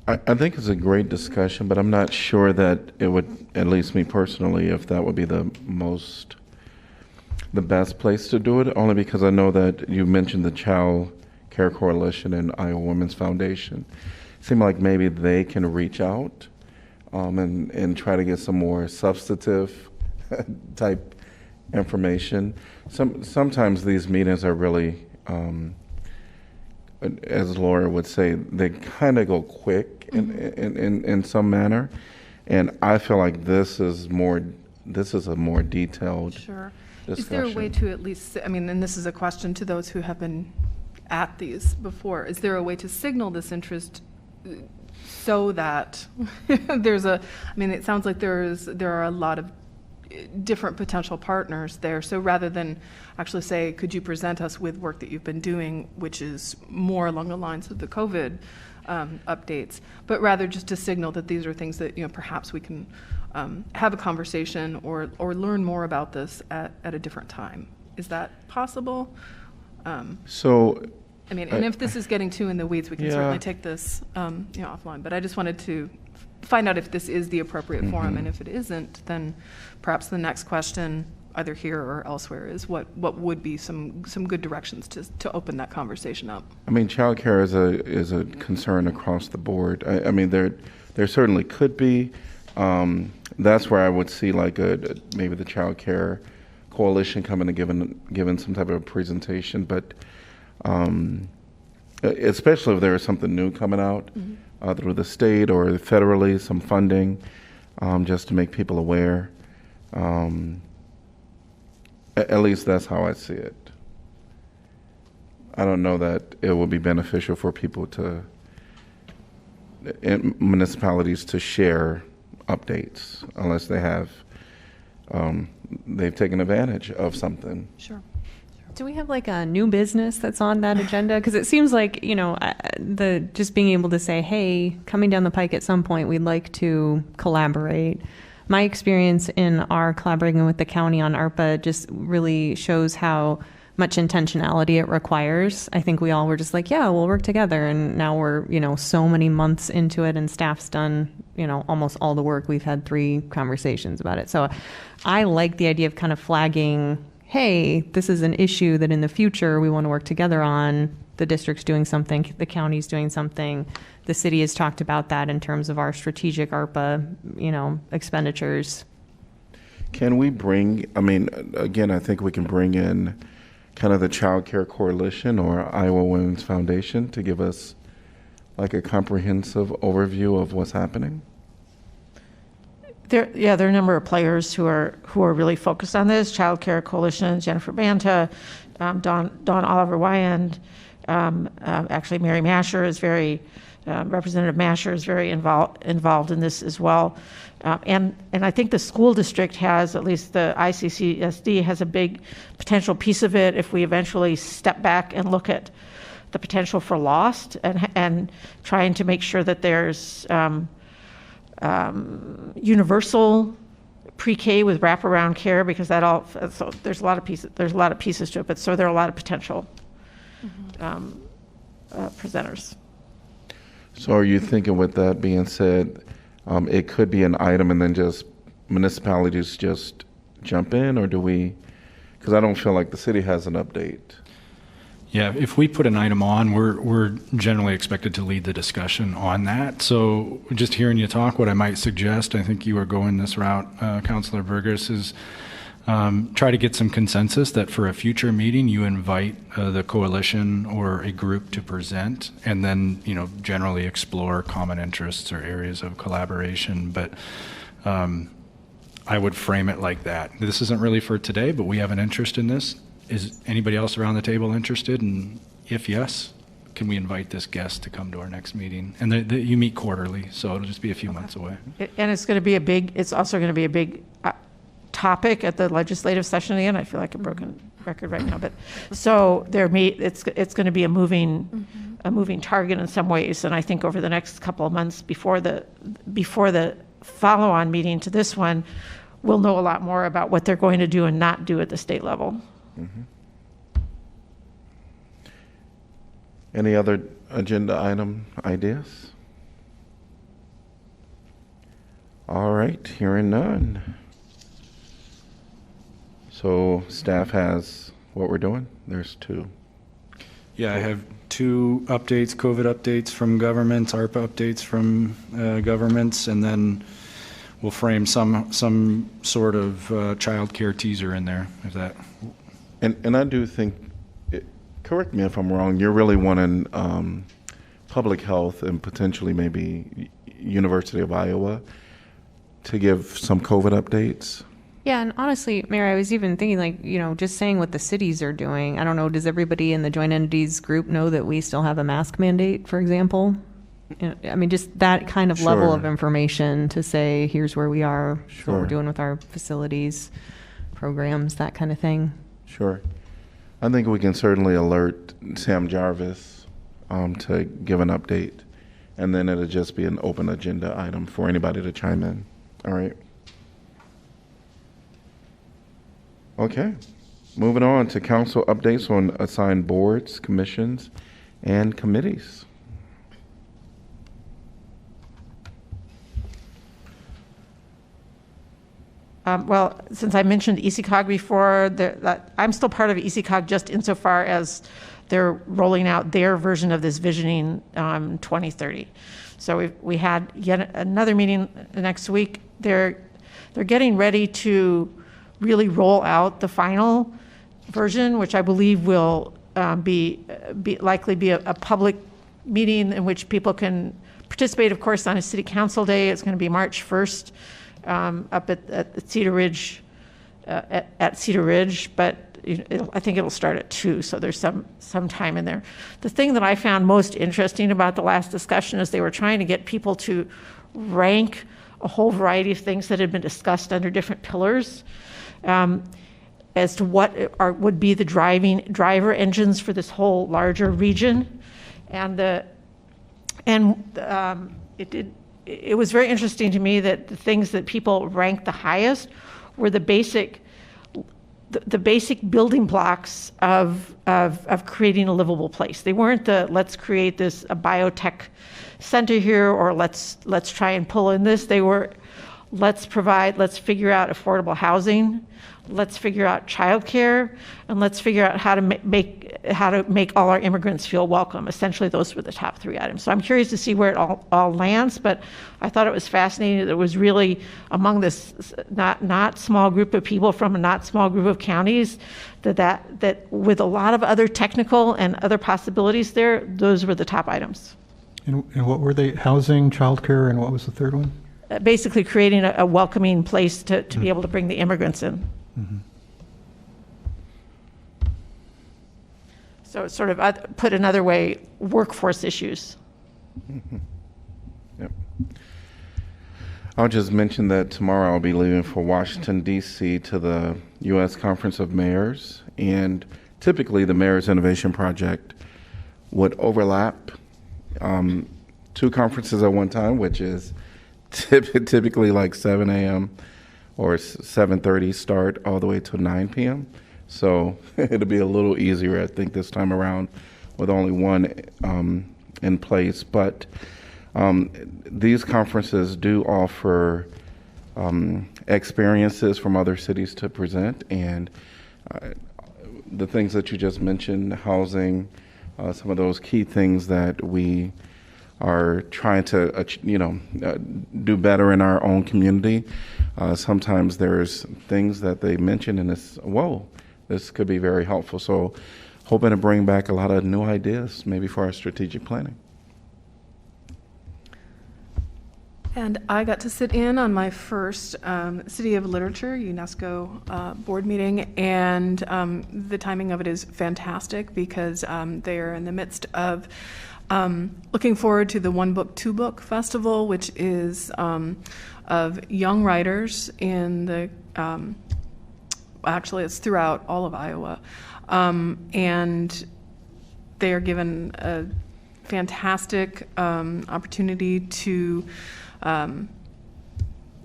I think it's a great discussion, but I'm not sure that it would, at least me personally, if that would be the best place to do it, only because I know that you mentioned the Child Care Coalition and Iowa Women's Foundation. It seemed like maybe they can reach out and try to get some more substantive type information. Sometimes these meetings are really, as Laura would say, they kind of go quick in some manner, and I feel like this is a more detailed
Sure.
discussion.
Is there a way to at least, I mean, and this is a question to those who have been at these before, is there a way to signal this interest so that there's I mean, it sounds like there are a lot of different potential partners there. So rather than actually say, could you present us with work that you've been doing, which is more along the lines of the COVID updates, but rather just to signal that these are things that, perhaps we can have a conversation or learn more about this at a different time. Is that possible?
So,
I mean, and if this is getting too in the weeds, we can certainly take this, offline. But I just wanted to find out if this is the appropriate forum, and if it isn't, then perhaps the next question, either here or elsewhere, is what would be some good directions to open that conversation up.
I mean, childcare is a concern across the board. I mean, there certainly could be. That's where I would see like maybe the Child Care Coalition coming and giving some type of presentation, but especially if there is something new coming out through the state or federally, some funding, just to make people aware. At least that's how I see it. I don't know that it will be beneficial for people in municipalities to share updates unless they have, they've taken advantage of something.
Sure.
Do we have like a new business that's on that agenda? Because it seems like, just being able to say, hey, coming down the pike at some point, we'd like to collaborate. My experience in our collaborating with the county on ARPA just really shows how much intentionality it requires. I think we all were just like, yeah, we'll work together. And now we're, so many months into it, and staff's done, almost all the work. We've had 3 conversations about it. So I like the idea of kind of flagging, hey, this is an issue that in the future we want to work together on. The district's doing something, the county's doing something. The city has talked about that in terms of our strategic ARPA, expenditures.
Can we again, I think we can bring in kind of the Child Care Coalition or Iowa Women's Foundation to give us like a comprehensive overview of what's happening?
There are a number of players who are really focused on this. Child Care Coalition, Jennifer Banta, Dawn Oliver Wyand, actually Mary Masher is Representative Masher is very involved in this as well. And I think the school district has, at least the ICCSD has a big potential piece of it if we eventually step back and look at the potential for lost and trying to make sure that there's universal pre-K with wraparound care, because so there's a lot of pieces to it, but so there are a lot of potential presenters.
So are you thinking, with that being said, it could be an item and then just municipalities just jump in, or do we, because I don't feel like the city has an update.
Yeah, if we put an item on, we're generally expected to lead the discussion on that. So just hearing you talk, what I might suggest, I think you were going this route, Councilor Burgess, is try to get some consensus that for a future meeting, you invite the coalition or a group to present, and then, generally explore common interests or areas of collaboration. But I would frame it like that. This isn't really for today, but we have an interest in this. Is anybody else around the table interested? And if yes, can we invite this guest to come to our next meeting? And you meet quarterly, so it'll just be a few months away.
And it's also going to be a big topic at the legislative session again. I feel like a broken record right now, but so it's going to be a moving target in some ways. And I think over the next couple of months before the follow-on meeting to this one, we'll know a lot more about what they're going to do and not do at the state level.
Mm-hmm. Any other agenda item ideas? All right, hearing none. So staff has what we're doing? There's 2.
Yeah, I have 2 updates, COVID updates from governments, ARPA updates from governments, and then we'll frame some sort of child care teaser in there, if that.
And I do think, correct me if I'm wrong, you're really wanting public health and potentially maybe University of Iowa to give some COVID updates?
Yeah, and honestly, Mayor, I was even thinking, just saying what the cities are doing. I don't know, does everybody in the joint entities group know that we still have a mask mandate, for example? I mean, just that kind of level of information to say, here's where we are, what we're doing with our facilities, programs, that kind of thing.
Sure. I think we can certainly alert Sam Jarvis to give an update, and then it'll just be an open agenda item for anybody to chime in. All right. Okay. Moving on to council updates on assigned boards, commissions, and committees.
Well, since I mentioned ECOG before, I'm still part of ECOG just insofar as they're rolling out their version of this Visioning 2030. So we had yet another meeting next week. They're getting ready to really roll out the final version, which I believe will likely be a public meeting in which people can participate, of course, on a city council day. It's going to be March 1st. Up at Cedar Ridge, at Cedar Ridge, but I think it'll start at 2, so there's some time in there. The thing that I found most interesting about the last discussion is they were trying to get people to rank a whole variety of things that had been discussed under different pillars as to what would be the driver engines for this whole larger region, It was very interesting to me that the things that people ranked the highest were the basic building blocks of creating a livable place. They weren't let's create a biotech center here, or let's try and pull in this. They were let's figure out affordable housing, let's figure out childcare, and let's figure out how to make all our immigrants feel welcome. Essentially, those were the top 3 items. So I'm curious to see where it all lands, but I thought it was fascinating that it was really among this not small group of people from a not small group of counties that with a lot of other technical and other possibilities there, those were the top items.
And what were they? Housing, childcare, and what was the third one?
Basically creating a welcoming place to be able to bring the immigrants in.
Mm-hmm.
So it's sort of, put another way, workforce issues.
Mm-hmm. Yep. I'll just mention that tomorrow I'll be leaving for Washington, D.C. to the U.S. Conference of Mayors, and typically the Mayor's Innovation Project would overlap 2 conferences at one time, which is typically like 7 a.m. or 7:30 start all the way to 9 p.m. So it'll be a little easier, I think, this time around with only one in place. But these conferences do offer experiences from other cities to present, and the things that you just mentioned, housing, some of those key things that we are trying to, do better in our own community. Sometimes there's things that they mention and it's, whoa, this could be very helpful. So hoping to bring back a lot of new ideas, maybe for our strategic planning.
And I got to sit in on my first City of Literature UNESCO board meeting, and the timing of it is fantastic because they are in the midst of looking forward to the One Book, Two Book Festival, which is of young writers in the, actually it's throughout all of Iowa, and they are given a fantastic opportunity to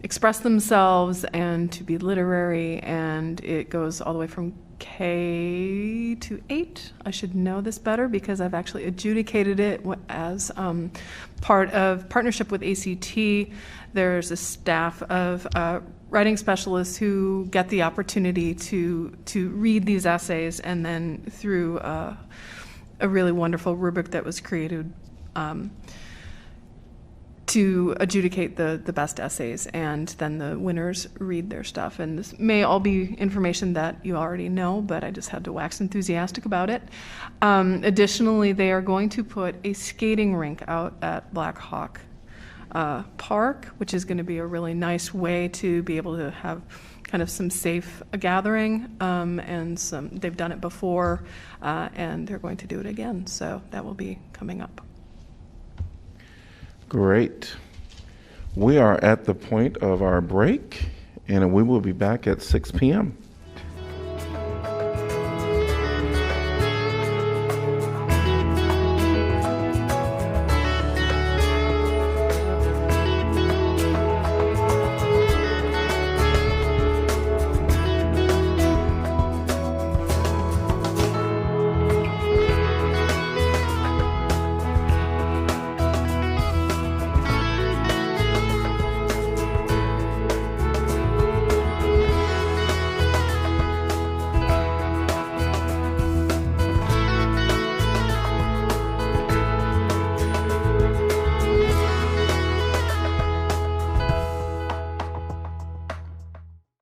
express themselves and to be literary, and it goes all the way from K to 8. I should know this better because I've actually adjudicated it as part of partnership with ACT. There's a staff of writing specialists who get the opportunity to read these essays, and then through a really wonderful rubric that was created to adjudicate the best essays, and then the winners read their stuff. And this may all be information that you already know, but I just had to wax enthusiastic about it. Additionally, they are going to put a skating rink out at Black Hawk Park, which is going to be a really nice way to be able to have kind of some safe gathering, and they've done it before, and they're going to do it again. So that will be coming up.
Great. We are at the point of our break, and we will be back at 6 p.m.